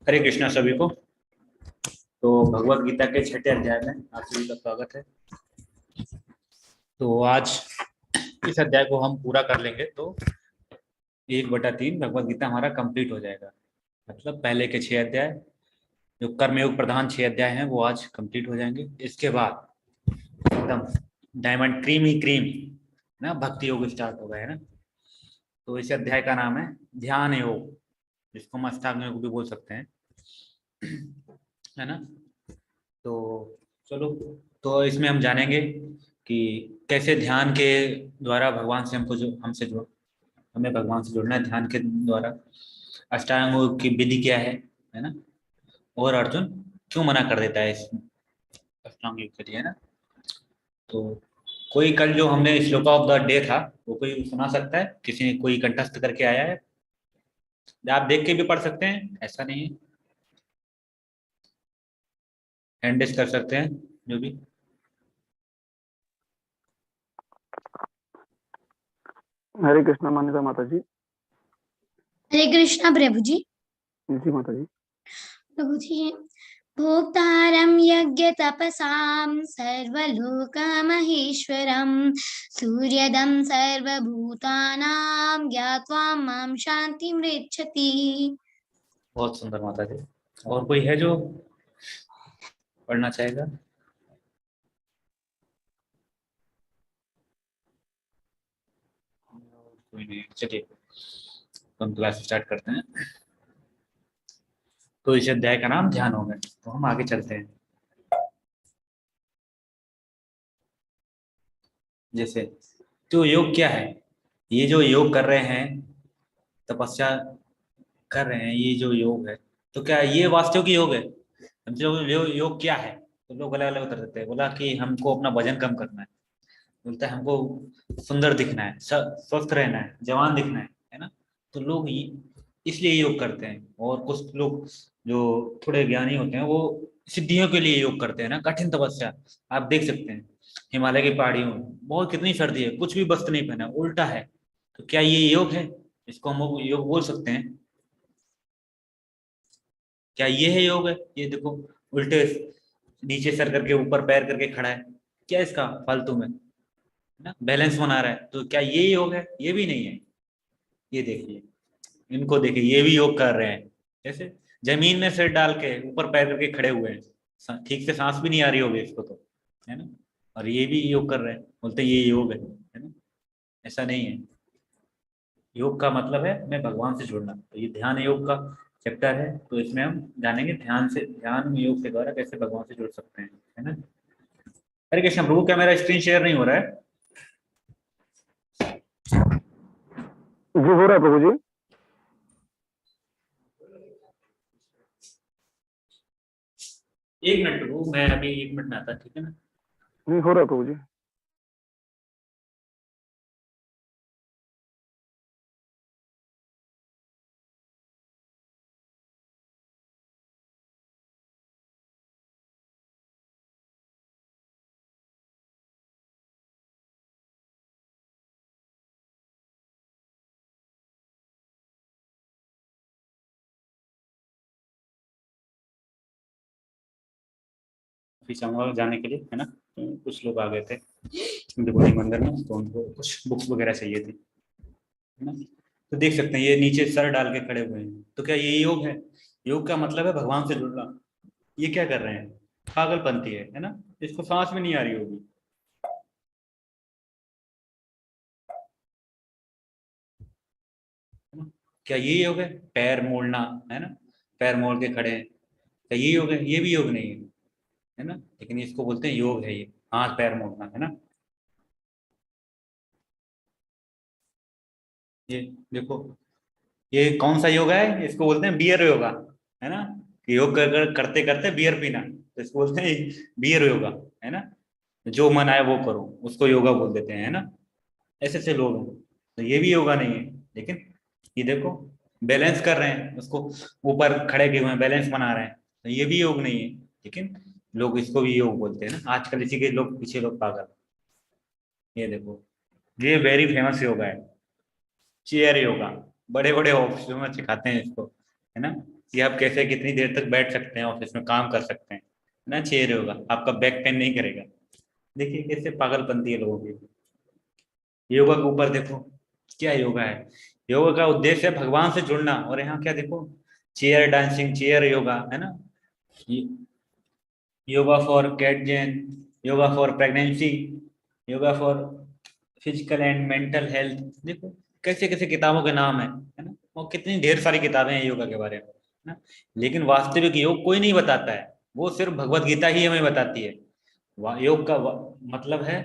हरे कृष्णा सभी को। तो भगवत गीता के छठे अध्याय में आप सभी का स्वागत है। तो आज इस अध्याय को हम पूरा कर लेंगे तो 1/3 भगवत गीता हमारा कंप्लीट हो जाएगा। मतलब पहले के 6 अध्याय जो कर्मयोग प्रधान 6 अध्याय हैं वो आज कंप्लीट हो जाएंगे। इसके बाद एकदम डायमंड क्रीम ही क्रीम ना भक्ति योग स्टार्ट होगा, है ना। तो इस अध्याय का नाम है ध्यान योग, जिसको हम अष्टांग योग भी बोल सकते हैं, है ना। तो चलो, तो इसमें हम जानेंगे कि कैसे ध्यान के द्वारा भगवान से हमको जो हमें भगवान से जुड़ना है ध्यान के द्वारा। अष्टांग योग की विधि क्या है ना। और अर्जुन क्यों मना कर देता है इस अष्टांग योग के लिए, है ना। तो कोई कल जो हमने श्लोक ऑफ द डे था वो कोई सुना सकता है? किसी ने कोई कंठस्थ करके आया है? आप देख के भी पढ़ सकते हैं, ऐसा नहीं है। हैंड रेज कर सकते हैं जो भी। हरे कृष्णा मान्यता माता जी। हरे कृष्णा प्रभु जी। जी माता जी। प्रभु जी, भोक्तारं यज्ञ तपसां सर्वलोकमहेश्वरं सूर्यदं सर्वभूतानां ज्ञात्वा मां शान्तिमृच्छति। बहुत सुंदर माता जी। और कोई है जो पढ़ना चाहेगा? कोई नहीं, चलिए तो हम क्लास स्टार्ट करते हैं। तो इस अध्याय का नाम ध्यान होगा, तो हम आगे चलते हैं। जैसे तो योग क्या है? ये जो योग कर रहे हैं, तपस्या कर रहे हैं, ये जो योग है, तो क्या ये वास्तविक योग है? हम जो योग क्या है, तो लोग अलग अलग उत्तर देते हैं। बोला कि हमको अपना वजन कम करना है, बोलता है हमको सुंदर दिखना है, स्वस्थ रहना है, जवान दिखना है ना। तो लोग इसलिए योग करते हैं। और कुछ लोग जो थोड़े ज्ञानी होते हैं वो सिद्धियों के लिए योग करते हैं ना, कठिन तपस्या। आप देख सकते हैं हिमालय की पहाड़ियों में बहुत कितनी सर्दी है, कुछ भी वस्त्र नहीं पहना, उल्टा है। तो क्या ये योग है? इसको हम योग बोल सकते हैं? क्या ये है योग? है ये देखो, उल्टे नीचे सर करके ऊपर पैर करके खड़ा है, क्या इसका फालतू में ना बैलेंस बना रहा है। तो क्या ये योग है? ये भी नहीं है। ये देखिए, इनको देखिए, ये भी योग कर रहे हैं। जैसे जमीन में सिर डाल के ऊपर पैर करके खड़े हुए हैं, ठीक से सांस भी नहीं आ रही होगी इसको तो, है ना। और ये भी योग कर रहे हैं, बोलते हैं ये योग है ना। ऐसा नहीं है। योग का मतलब है मैं भगवान से जुड़ना। तो ये ध्यान योग का चैप्टर है, तो इसमें हम जानेंगे ध्यान योग के द्वारा कैसे भगवान से जुड़ सकते हैं, है ना। अरे कृष्ण प्रभु, क्या मेरा स्क्रीन शेयर नहीं हो रहा है? जी हो रहा है प्रभु जी। एक मिनट प्रभु, मैं अभी 1 मिनट में आता, ठीक है ना। नहीं हो रहा है प्रभु जी। फिर चाहूंगा जाने के लिए, है ना। तो कुछ लोग आ गए थे डिबोली मंदिर में, तो उनको कुछ बुक्स वगैरह चाहिए थी, है ना। तो देख सकते हैं ये नीचे सर डाल के खड़े हुए हैं, तो क्या ये योग है? योग का मतलब है भगवान से जुड़ना। ये क्या कर रहे हैं? पागलपंती है ना। इसको सांस में नहीं आ रही होगी। है ना? क्या ये योग है? पैर मोड़ना, है ना, पैर मोड़ के खड़े हैं, क्या ये योग है? ये भी योग नहीं है ना। लेकिन इसको बोलते हैं योग है, ये हाथ पैर मोड़ना, है ना। ये देखो, ये कौन सा योगा है? इसको बोलते हैं बियर योगा, है ना। कि योग करते करते बियर पीना, तो इसको बोलते हैं बियर योगा, है ना। जो मन आए वो करो, उसको योगा बोल देते हैं, है ना। ऐसे ऐसे लोग हैं। तो ये भी योगा नहीं है। लेकिन ये देखो, बैलेंस कर रहे हैं उसको, ऊपर खड़े किए हुए हैं, बैलेंस बना रहे हैं, तो ये भी योग नहीं है। लेकिन लोग इसको भी योग बोलते हैं ना। आजकल इसी के लोग पीछे लोग पागल। ये देखो, ये वेरी फेमस योगा है, चेयर योगा। बड़े बड़े ऑफिसों में सिखाते हैं इसको, है ना। कि आप कैसे कितनी देर तक बैठ सकते हैं, ऑफिस में काम कर सकते हैं ना। चेयर योगा आपका बैक पेन नहीं करेगा। देखिए कैसे पागलपंती है लोगों की। योगा के ऊपर देखो क्या योगा है। योगा का उद्देश्य है भगवान से जुड़ना, और यहाँ क्या देखो, चेयर डांसिंग, चेयर योगा है ना। Yoga for cat gen, yoga for pregnancy, yoga for physical and mental health. देखो कैसे कैसे किताबों के नाम है ना। और कितनी ढेर सारी किताबें हैं योगा के बारे में, है ना। लेकिन वास्तविक योग कोई नहीं बताता है, वो सिर्फ भगवत गीता ही हमें बताती है। योग का मतलब है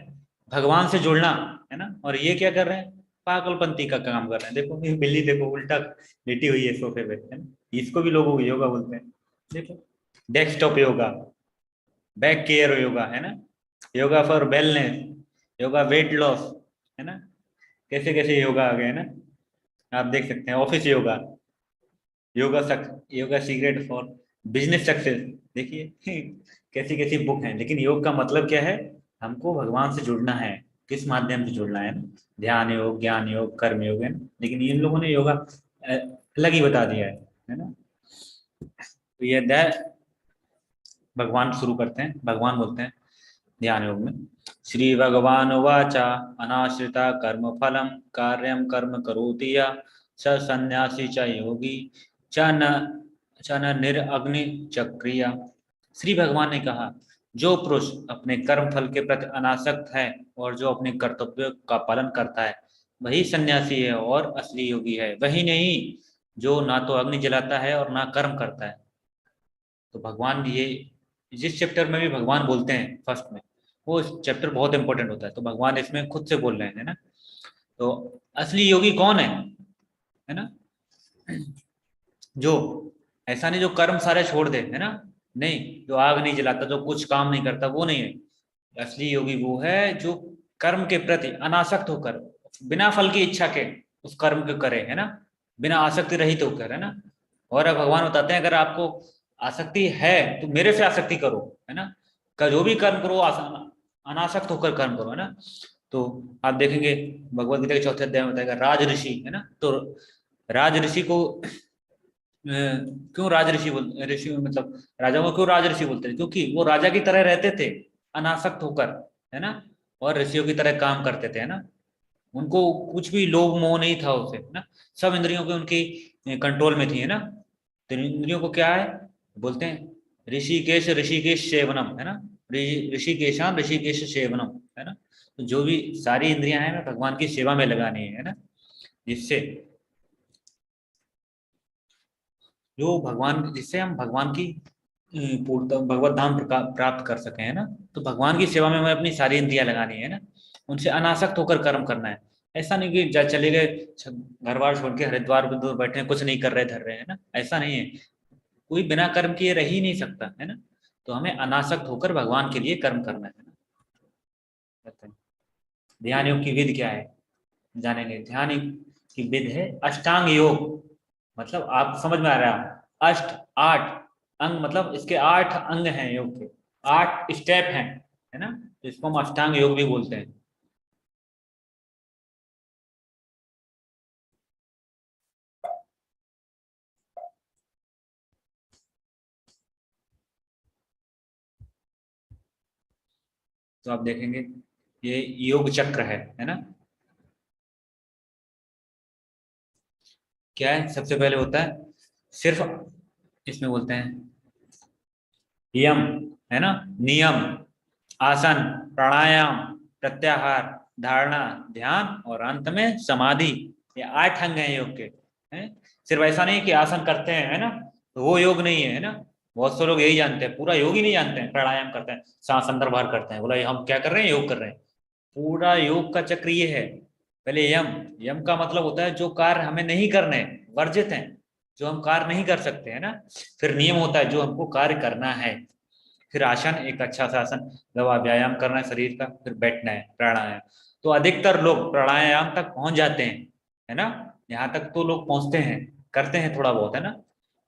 भगवान से जुड़ना, है ना। और ये क्या कर रहे हैं, पागलपंती का काम कर रहे हैं। देखो ये बिल्ली देखो उल्टा लेटी हुई है सोफे पे, है ना। इसको भी लोग योगा बोलते हैं। देखो desktop yoga, back care yoga, है ना। Yoga for wellness, yoga weight loss, है ना। कैसे कैसे योगा आ गए, है ना। आप देख सकते हैं office yoga, yoga secret for business success. देखिए कैसी कैसी बुक हैं। लेकिन योग का मतलब क्या है, हमको भगवान से जुड़ना है। किस माध्यम से जुड़ना है ना, ध्यान योग, ज्ञान योग, कर्म योग, है ना। लेकिन इन लोगों ने योगा अलग ही बता दिया है ना। तो ये अध्याय भगवान शुरू करते हैं। भगवान बोलते हैं ध्यान योग में, श्री भगवान उवाच अनाश्रिता कर्म फलम कार्यम कर्म करोति यः स सन्यासी च योगी च न निरअग्नि चक्रिया। श्री भगवान ने कहा, जो पुरुष अपने कर्म फल के प्रति अनासक्त है और जो अपने कर्तव्य का पालन करता है वही सन्यासी है और असली योगी है। वही नहीं जो ना तो अग्नि जलाता है और ना कर्म करता है। तो भगवान ये जिस चैप्टर में भी भगवान बोलते हैं फर्स्ट में, वो चैप्टर बहुत इंपॉर्टेंट होता है। तो भगवान इसमें खुद से बोल रहे हैं, है ना। तो असली योगी कौन है ना। जो ऐसा नहीं जो कर्म सारे छोड़ दे, है ना, नहीं, जो आग नहीं जलाता, जो कुछ काम नहीं करता, वो नहीं है। असली योगी वो है जो कर्म के प्रति अनासक्त होकर बिना फल की इच्छा के उस कर्म को करे, है ना, बिना आसक्ति रहित होकर, है ना। और अब भगवान बताते हैं अगर आपको आसक्ति है तो मेरे से आसक्ति करो, है ना। जो भी कर्म करो अनासक्त होकर कर्म करो, है ना। तो आप देखेंगे भगवत गीता के चौथे अध्याय में बताएगा राज ऋषि, है ना। तो राज ऋषि को क्यों राज ऋषि ऋषि मतलब राजा को क्यों राज ऋषि बोलते हैं, क्योंकि वो राजा की तरह रहते थे अनासक्त होकर, है ना। और ऋषियों की तरह काम करते थे, है ना। उनको कुछ भी लोभ मोह नहीं था उसे, है ना। सब इंद्रियों के उनकी कंट्रोल में थी, है ना। तो इंद्रियों को क्या है बोलते हैं, ऋषिकेश ऋषिकेश सेवनम, है ना। ऋषिकेशान ऋषिकेश सेवनम, है ना। तो जो भी सारी इंद्रियां हैं ना भगवान की सेवा में लगानी है ना, जिससे जो भगवान, जिससे हम भगवान की पूर्ण भगवत धाम प्राप्त कर सके, है ना। तो भगवान की सेवा में हमें अपनी सारी इंद्रियां लगानी है ना, उनसे अनासक्त होकर कर्म करना है। ऐसा नहीं कि चले गए घर बार छोड़ के हरिद्वार पे दूर बैठे कुछ नहीं कर रहे धर रहे, है ना, ऐसा नहीं है। कोई बिना कर्म किए रह ही नहीं सकता, है ना। तो हमें अनासक्त होकर भगवान के लिए कर्म करना है ना। ध्यान योग की विधि क्या है जानेंगे। ध्यान की विधि है अष्टांग योग। मतलब आप समझ में आ रहा है, अष्ट आठ अंग, मतलब इसके 8 अंग हैं योग के, 8 स्टेप हैं, है ना। तो इसको हम अष्टांग योग भी बोलते हैं। तो आप देखेंगे ये योग चक्र है ना। क्या है, सबसे पहले होता है सिर्फ, इसमें बोलते हैं यम, है ना, नियम, आसन, प्राणायाम, प्रत्याहार, धारणा, ध्यान और अंत में समाधि। ये 8 अंग हैं योग के, हैं। सिर्फ ऐसा नहीं कि आसन करते हैं, है ना, तो वो योग नहीं है ना। बहुत से लोग यही जानते हैं, पूरा योग ही नहीं जानते हैं। प्राणायाम करते हैं, सांस अंदर बाहर करते हैं, बोला हम क्या कर रहे हैं, योग कर रहे हैं। पूरा योग का चक्र ये है। पहले यम, यम का मतलब होता है जो कार्य हमें नहीं करने, वर्जित हैं, जो हम कार्य नहीं कर सकते, है ना। फिर नियम होता है जो हमको कार्य करना है। फिर आसन, एक अच्छा सा आसन, जब आप व्यायाम करना है शरीर का, फिर बैठना है, प्राणायाम। तो अधिकतर लोग प्राणायाम तक पहुंच जाते हैं, है ना। यहाँ तक तो लोग पहुंचते हैं, करते हैं थोड़ा बहुत, है ना,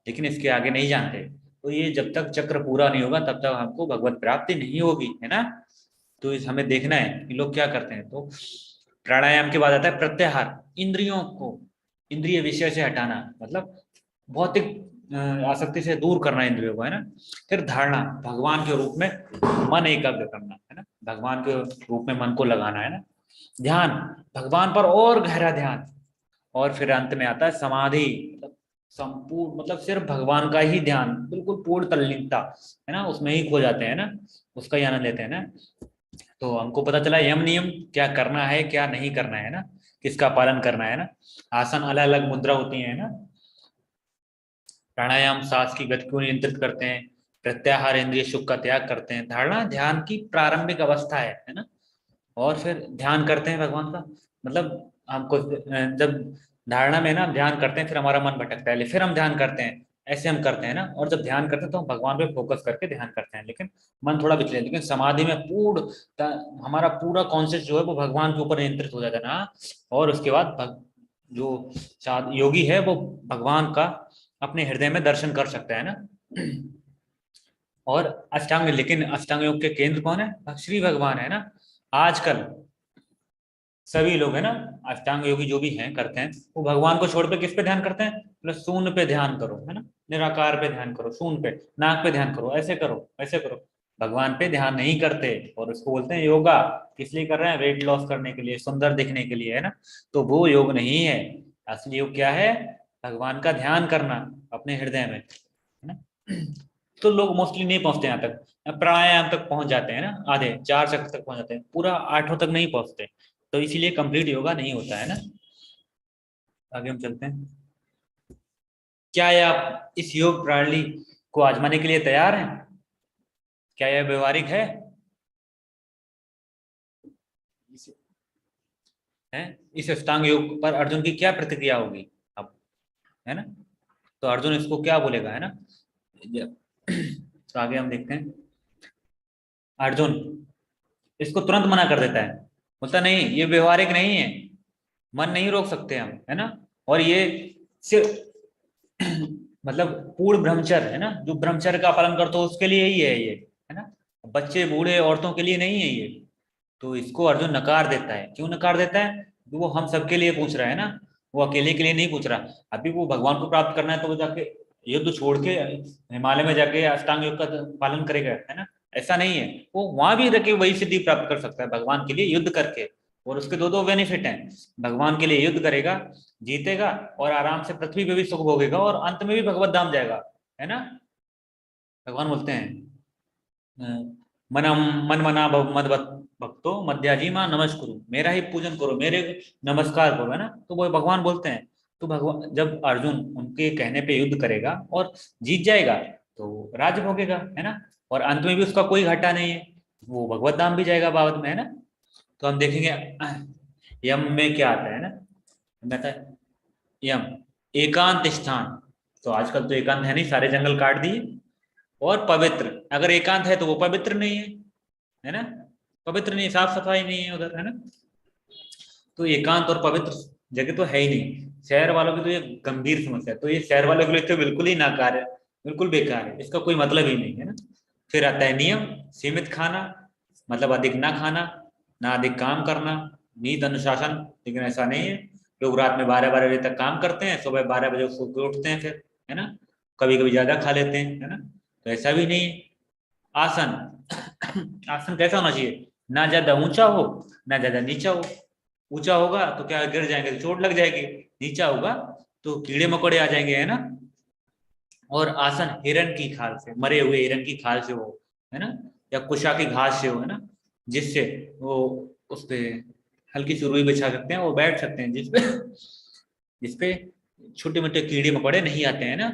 लेकिन इसके आगे नहीं जानते। तो ये जब तक चक्र पूरा नहीं होगा तब तक हमको भगवत प्राप्ति नहीं होगी, है ना। तो इस हमें देखना है कि लोग क्या करते हैं। तो प्राणायाम के बाद आता है प्रत्याहार, इंद्रियों को इंद्रिय विषय से हटाना। मतलब भौतिक आसक्ति से दूर करना इंद्रियों को, है ना। फिर धारणा, भगवान के रूप में मन एकाग्र करना, है ना, भगवान के रूप में मन को लगाना, है ना। ध्यान, भगवान पर और गहरा ध्यान। और फिर अंत में आता है समाधि, मतलब संपूर्ण, मतलब सिर्फ भगवान का ही ध्यान, बिल्कुल पूर्ण तल्लीनता, है ना, उसमें ही खो जाते हैं ना, उसका ही आनंद लेते हैं ना। तो हमको पता चला यम नियम क्या करना है क्या नहीं करना है ना, किसका पालन करना है ना। आसन, अलग अलग मुद्रा होती है ना। प्राणायाम सांस की गति को नियंत्रित करते हैं। प्रत्याहार इंद्रिय सुख का त्याग करते हैं। धारणा ध्यान की प्रारंभिक अवस्था है ना। और फिर ध्यान करते हैं भगवान का, मतलब हमको जब धारणा में ना ध्यान करते हैं, फिर हमारा मन भटकता है, फिर हम ध्यान करते हैं, ऐसे हम करते हैं ना। और जब ध्यान करते हैं तो हम भगवान पे फोकस करके ध्यान करते हैं, लेकिन मन थोड़ा विचलित, लेकिन समाधि में हमारा पूरा कॉन्शियस जो है वो भगवान के ऊपर नियंत्रित हो जाता है ना। और उसके बाद जो योगी है वो भगवान का अपने हृदय में दर्शन कर सकता है ना। और अष्टांग, लेकिन अष्टांग योग के केंद्र कौन है? श्री भगवान है ना। आजकल सभी लोग है ना, अष्टांग योगी जो भी हैं करते हैं, वो भगवान को छोड़ पे किस पे ध्यान करते हैं? प्लस शून्य पे ध्यान करो, है ना, निराकार पे ध्यान करो, शून्य पे, नाक पे ध्यान करो, ऐसे करो ऐसे करो, भगवान पे ध्यान नहीं करते। और उसको बोलते हैं योगा। किस लिए कर रहे हैं? वेट लॉस करने के लिए, सुंदर दिखने के लिए, है ना। तो वो योग नहीं है। असली योग क्या है? भगवान का ध्यान करना अपने हृदय में, है ना। तो लोग मोस्टली नहीं पहुंचते यहाँ तक, प्राणायाम तक पहुंच जाते हैं ना, आधे 4 चक्र तक पहुंच जाते हैं, पूरा 8 तक नहीं पहुंचते। तो इसीलिए कंप्लीट योगा नहीं होता है ना। आगे हम चलते हैं। क्या ये आप इस योग प्रणाली को आजमाने के लिए तैयार हैं? क्या यह व्यवहारिक है? इस अष्टांग योग पर अर्जुन की क्या प्रतिक्रिया होगी अब, है ना। तो अर्जुन इसको क्या बोलेगा, है ना। तो आगे हम देखते हैं। अर्जुन इसको तुरंत मना कर देता है, बोलता नहीं ये व्यवहारिक नहीं है, मन नहीं रोक सकते हम, है ना। और ये सिर्फ मतलब पूर्ण ब्रह्मचर्य है ना, जो ब्रह्मचर्य का पालन करते हो उसके लिए ही है ये, है ना। बच्चे बूढ़े औरतों के लिए नहीं है ये। तो इसको अर्जुन नकार देता है। क्यों नकार देता है? तो वो हम सबके लिए पूछ रहा है ना, वो अकेले के लिए नहीं पूछ रहा। अभी वो भगवान को प्राप्त करना है तो वो जाके युद्ध छोड़ के हिमालय में जाके अष्टांग योग का पालन करेगा, है ना। ऐसा नहीं है, वो वहां भी रह के वही सिद्धि प्राप्त कर सकता है भगवान के लिए युद्ध करके। और उसके दो दो बेनिफिट हैं, भगवान के लिए युद्ध करेगा, जीतेगा, और आराम से पृथ्वी पे भी सुख भोगेगा, और अंत में भी भगवत धाम जाएगा, है ना। भगवान बोलते हैं मनम मन मना मद भक्तो मध्याजी मां नमस्कुरु, मेरा ही पूजन करो, मेरे नमस्कार करो, है ना। तो वो भगवान बोलते हैं। तो भगवान जब अर्जुन उनके कहने पे युद्ध करेगा और जीत जाएगा तो राज्य भोगेगा, है ना। और अंत में भी उसका कोई घाटा नहीं है, वो भगवत धाम भी जाएगा बाद में, है ना। तो हम देखेंगे यम में क्या आता है ना, कहता है यम एकांत स्थान। तो आजकल तो एकांत है नहीं, सारे जंगल काट दिए। और पवित्र, अगर एकांत है तो वो पवित्र नहीं है ना, पवित्र नहीं, साफ सफाई नहीं है उधर, है ना। तो एकांत और पवित्र जगह तो है ही नहीं। शहर वालों की तो ये गंभीर समस्या है, तो ये शहर वालों के लिए तो बिल्कुल ही नाकार है, बिल्कुल बेकार है, इसका कोई मतलब ही नहीं है ना। फिर आता है नियम, सीमित खाना, मतलब अधिक ना खाना, ना अधिक काम करना, नीत अनुशासन। लेकिन ऐसा नहीं है, लोग रात में 12-12 बजे तक काम करते हैं, सुबह 12 बजे सो के उठते हैं फिर, है ना। कभी कभी ज्यादा खा लेते हैं, है ना। तो ऐसा भी नहीं है। आसन, आसन कैसा होना चाहिए? ना ज्यादा ऊंचा हो ना ज्यादा नीचा हो। ऊंचा होगा तो क्या गिर जाएंगे तो चोट लग जाएगी, नीचा होगा तो कीड़े मकोड़े आ जाएंगे, है ना। और आसन हिरण की खाल से, मरे हुए हिरण की खाल से हो, है ना, या कुशा की घास से हो, है ना, जिससे वो उस पे हल्की सी रुई बिछा सकते हैं, वो बैठ सकते हैं, जिसपे जिसपे छोटे मोटे कीड़े मकोड़े नहीं आते हैं ना।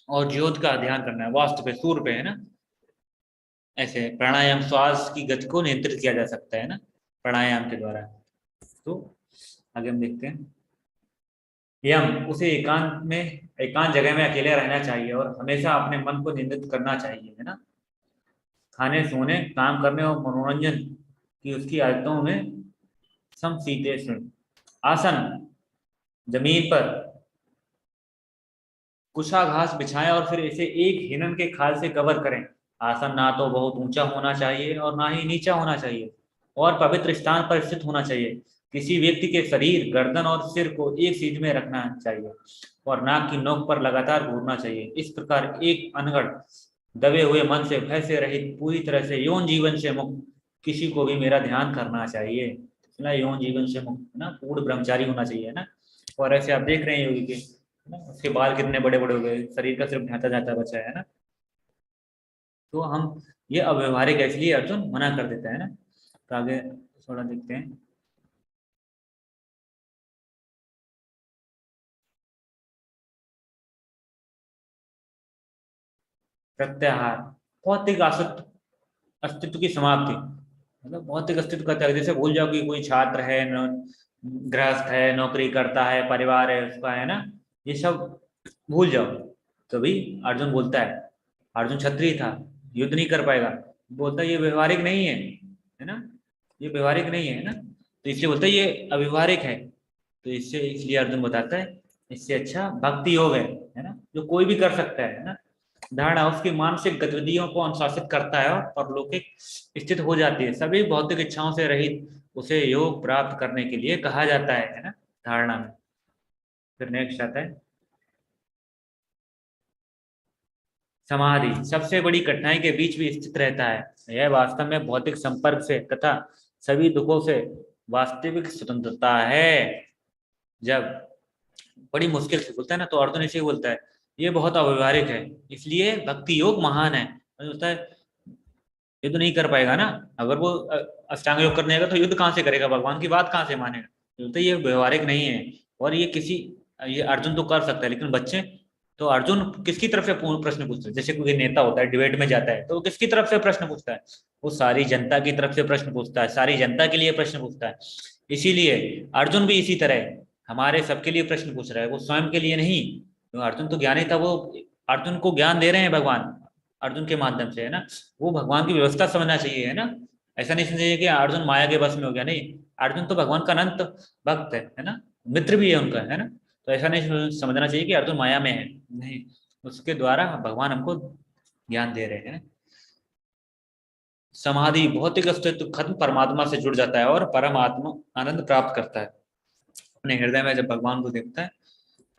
और ज्योत का ध्यान करना है, वास्तु पे, सूर्य पे, है ना। ऐसे प्राणायाम श्वास की गति को नियंत्रित किया जा सकता है ना, प्राणायाम के द्वारा। तो आगे हम देखते हैं। यम, उसे एकांत में, एकांत जगह में अकेले रहना चाहिए और हमेशा अपने मन को नियंत्रित करना चाहिए, है ना। खाने, सोने, काम करने और मनोरंजन की उसकी आदतों में समशीतोष्ण। आसन, जमीन पर कुशा घास बिछाएं और फिर इसे एक हिरन के खाल से कवर करें। आसन ना तो बहुत ऊंचा होना चाहिए और ना ही नीचा होना चाहिए, और पवित्र स्थान पर स्थित होना चाहिए। किसी व्यक्ति के शरीर, गर्दन और सिर को एक सीध में रखना चाहिए और नाक की नोक पर लगातार घूरना चाहिए। इस प्रकार एक अनगढ़ दबे हुए मन से, भय से रहित, पूरी तरह से यौन जीवन से मुक्त किसी को भी मेरा ध्यान करना चाहिए। ना यौन जीवन से मुक्त, ना पूर्ण ब्रह्मचारी होना चाहिए ना। और ऐसे आप देख रहे हैं योगी के ना, उसके बाल कितने बड़े बड़े हो गए, शरीर का सिर्फ ढांचा जाता बचा है ना। तो हम ये अव्यवहारिक है, इसलिए अर्जुन मना कर देता है ना। तो आगे थोड़ा देखते हैं। प्रत्याहार, भौतिक अस्तित्व की समाप्ति, मतलब भौतिक अस्तित्व का त्याग। जैसे भूल जाओ कि कोई छात्र है, गृहस्थ है, नौकरी करता है, परिवार है उसका, है ना, ये सब भूल जाओ। तो भी अर्जुन बोलता है, अर्जुन क्षत्रिय था, युद्ध नहीं कर पाएगा, बोलता है ये व्यवहारिक नहीं है ना, ये व्यवहारिक नहीं है ना। तो इसलिए बोलता है ये अव्यवहारिक है। तो इसलिए अर्जुन बताता है इससे अच्छा भक्ति योग है ना, जो कोई भी कर सकता है ना। धारणा उसकी मानसिक गतिविधियों को अनुशासित करता है और लौकिक स्थित हो जाती है, सभी भौतिक इच्छाओं से रहित उसे योग प्राप्त करने के लिए कहा जाता है ना, धारणा में। फिर नेक्स्ट आता है समाधि, सबसे बड़ी कठिनाई के बीच भी स्थित रहता है। यह वास्तव में भौतिक संपर्क से तथा सभी दुखों से वास्तविक स्वतंत्रता है। जब बड़ी मुश्किल से बोलता है ना, तो अर्जुन इसे बोलता है ये बहुत अव्यवहारिक है, इसलिए भक्ति योग महान है। बोलता है युद्ध नहीं कर पाएगा ना, अगर वो अष्टांग योग करने आएगा तो युद्ध कहाँ से करेगा, भगवान की बात कहाँ से मानेगा। बोलते ये व्यवहारिक नहीं है। और ये अर्जुन तो कर सकता है, लेकिन बच्चे तो अर्जुन किसकी तरफ से प्रश्न पूछता है। जैसे कोई नेता होता है, डिबेट में जाता है, तो किसकी तरफ से प्रश्न पूछता है, वो सारी जनता की तरफ से प्रश्न पूछता है, सारी जनता के लिए प्रश्न पूछता है। इसीलिए अर्जुन भी इसी तरह हमारे सबके लिए प्रश्न पूछ रहा है, वो स्वयं के लिए नहीं। तो अर्जुन तो ज्ञानी था, वो अर्जुन को ज्ञान दे रहे हैं भगवान अर्जुन के माध्यम से, है ना। वो भगवान की व्यवस्था समझना चाहिए, है ना। ऐसा नहीं समझना चाहिए कि अर्जुन माया के बस में हो गया, नहीं, अर्जुन तो भगवान का अनंत भक्त है ना, मित्र भी है उनका, है ना। तो ऐसा नहीं समझना चाहिए कि अर्जुन माया में है, नहीं, उसके द्वारा भगवान हमको ज्ञान दे रहे हैं। समाधि, भौतिक अस्तित्व खत्म, परमात्मा से जुड़ जाता है और परमात्मा आनंद प्राप्त करता है। अपने हृदय में जब भगवान को देखता है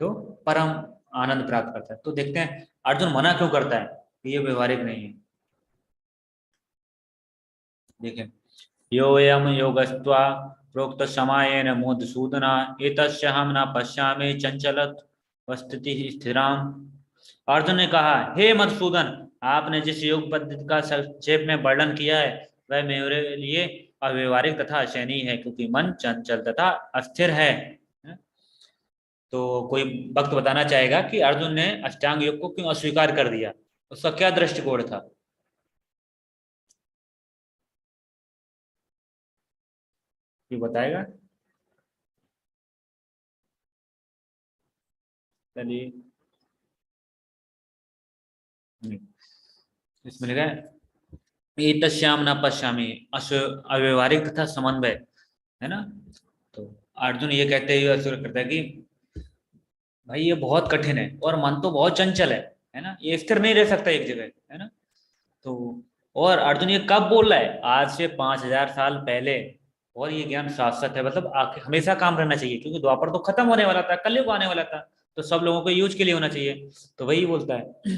तो परम आनंद प्राप्त करता है। तो देखते हैं अर्जुन मना क्यों करता है कि ये व्यवहारिक नहीं है। देखें, योयम योगस्त्वा प्रोक्त समायेन मधुसूदना एतस्य हम न पश्यामि चंचलत स्थिति स्थिराम। अर्जुन ने कहा, हे मधुसूदन, आपने जिस योग पद्धति का संक्षेप में वर्णन किया है वह मेरे लिए अव्यवहारिक तथा असहनीय है, क्योंकि मन चंचल तथा अस्थिर है। तो कोई भक्त बताना चाहेगा कि अर्जुन ने अष्टांग योग को क्यों अस्वीकार कर दिया, उसका क्या दृष्टिकोण था। ये बताएगा। चलिए, इसमें लिखा है एतस्याम न पश्यामि, अव्यवहारिक तथा समन्वय, है ना। तो अर्जुन ये कहते हुए अस्वीकार करता है कि भाई ये बहुत कठिन है और मन तो बहुत चंचल है ना, ये स्थिर नहीं रह सकता एक जगह, है ना। तो और अर्जुन ये कब बोल रहा है, आज से 5000 साल पहले। और ये ज्ञान शाश्वत है, मतलब हमेशा काम रहना चाहिए, क्योंकि द्वापर तो खत्म होने वाला था, कलयुग आने वाला था, तो सब लोगों को यूज के लिए होना चाहिए। तो वही बोलता है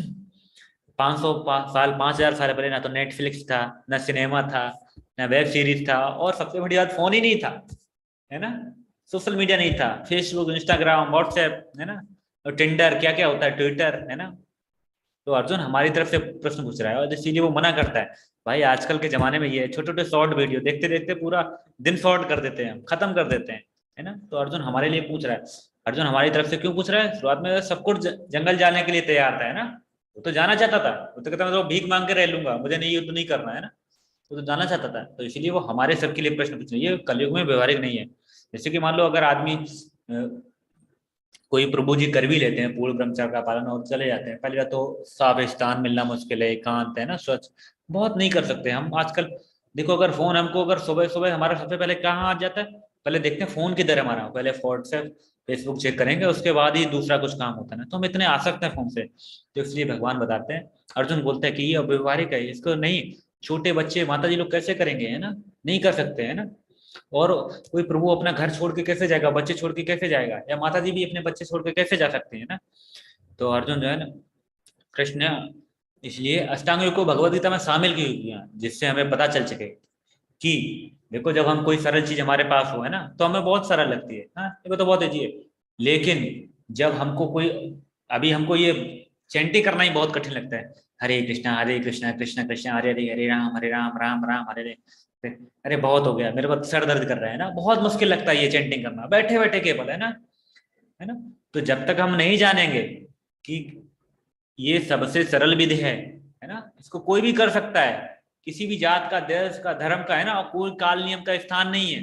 500 साल 5000 साल पहले ना तो नेटफ्लिक्स था, ना सिनेमा था, ना वेब सीरीज था, और सबसे बड़ी बात फोन ही नहीं था, है ना। सोशल मीडिया नहीं था, फेसबुक, इंस्टाग्राम, व्हाट्सएप, है ना, और टिंडर, क्या क्या होता है, ट्विटर, है ना। तो अर्जुन हमारी तरफ से प्रश्न पूछ रहा है और इसीलिए वो मना करता है। भाई आजकल के जमाने में ये छोटे छोटे शॉर्ट वीडियो देखते देखते पूरा दिन शॉर्ट कर देते हैं, खत्म कर देते हैं, है ना। तो अर्जुन हमारे लिए पूछ रहा है। अर्जुन हमारी तरफ से क्यों पूछ रहा है, शुरुआत में सब कुछ जंगल जाने के लिए तैयार था, है ना। वो तो जाना चाहता था, वो तो कहता मैं तो भीख मांग के रह लूंगा, मुझे नहीं युद्ध नहीं करना, है ना। वो तो जाना चाहता था, तो इसीलिए वो हमारे सबके लिए प्रश्न पूछ रहे हैं। ये कलयुग में व्यवहारिक नहीं है। जैसे कि मान लो अगर आदमी कोई प्रभु जी कर भी लेते हैं पूर्ण ब्रह्मचर्य का पालन और चले जाते हैं, पहले बात तो साफ स्थान मिलना मुश्किल है, एकांत है ना, स्वच्छ बहुत नहीं कर सकते हम आजकल। देखो अगर फोन हमको, अगर सुबह सुबह हमारा सबसे पहले कहाँ आ जाता है, पहले देखते हैं फोन किधर है हमारा, पहले व्हाट्सएप फेसबुक चेक करेंगे, उसके बाद ही दूसरा कुछ काम होता है ना। तो हम इतने आसक्त हैं फोन से, तो इसलिए भगवान बताते हैं, अर्जुन बोलते हैं कि ये अव्यवहारिक है, इसको नहीं, छोटे बच्चे माता जी लोग कैसे करेंगे, है ना, नहीं कर सकते, है ना। और कोई प्रभु अपना घर छोड़ के कैसे जाएगा, बच्चे छोड़ के कैसे जाएगा, या माता जी भी अपने बच्चे छोड़ के कैसे जा सकते हैं ना। तो अर्जुन जो है ना, कृष्ण इसलिए अष्टांग योग को भगवद गीता में शामिल की हुई है, जिससे हमें पता चल सके कि देखो जब हम कोई सरल चीज हमारे पास हो है ना, तो हमें बहुत सरल लगती है, हाँ देखो तो बहुत ईजी है। लेकिन जब हमको कोई, अभी हमको ये चैंटिंग करना ही बहुत कठिन लगता है, हरे कृष्णा कृष्णा कृष्णा हरे हरे, हरे राम राम राम हरे हरे। अरे बहुत हो गया, मेरे को सर दर्द कर रहा है ना, बहुत मुश्किल लगता है ये चैंटिंग करना बैठे बैठे केवल, है ना। तो जब तक हम नहीं जानेंगे कि ये सबसे सरल विधि है ना, इसको कोई भी कर सकता है, किसी भी जात का, देश का, धर्म का, है ना, और कोई काल नियम का स्थान नहीं है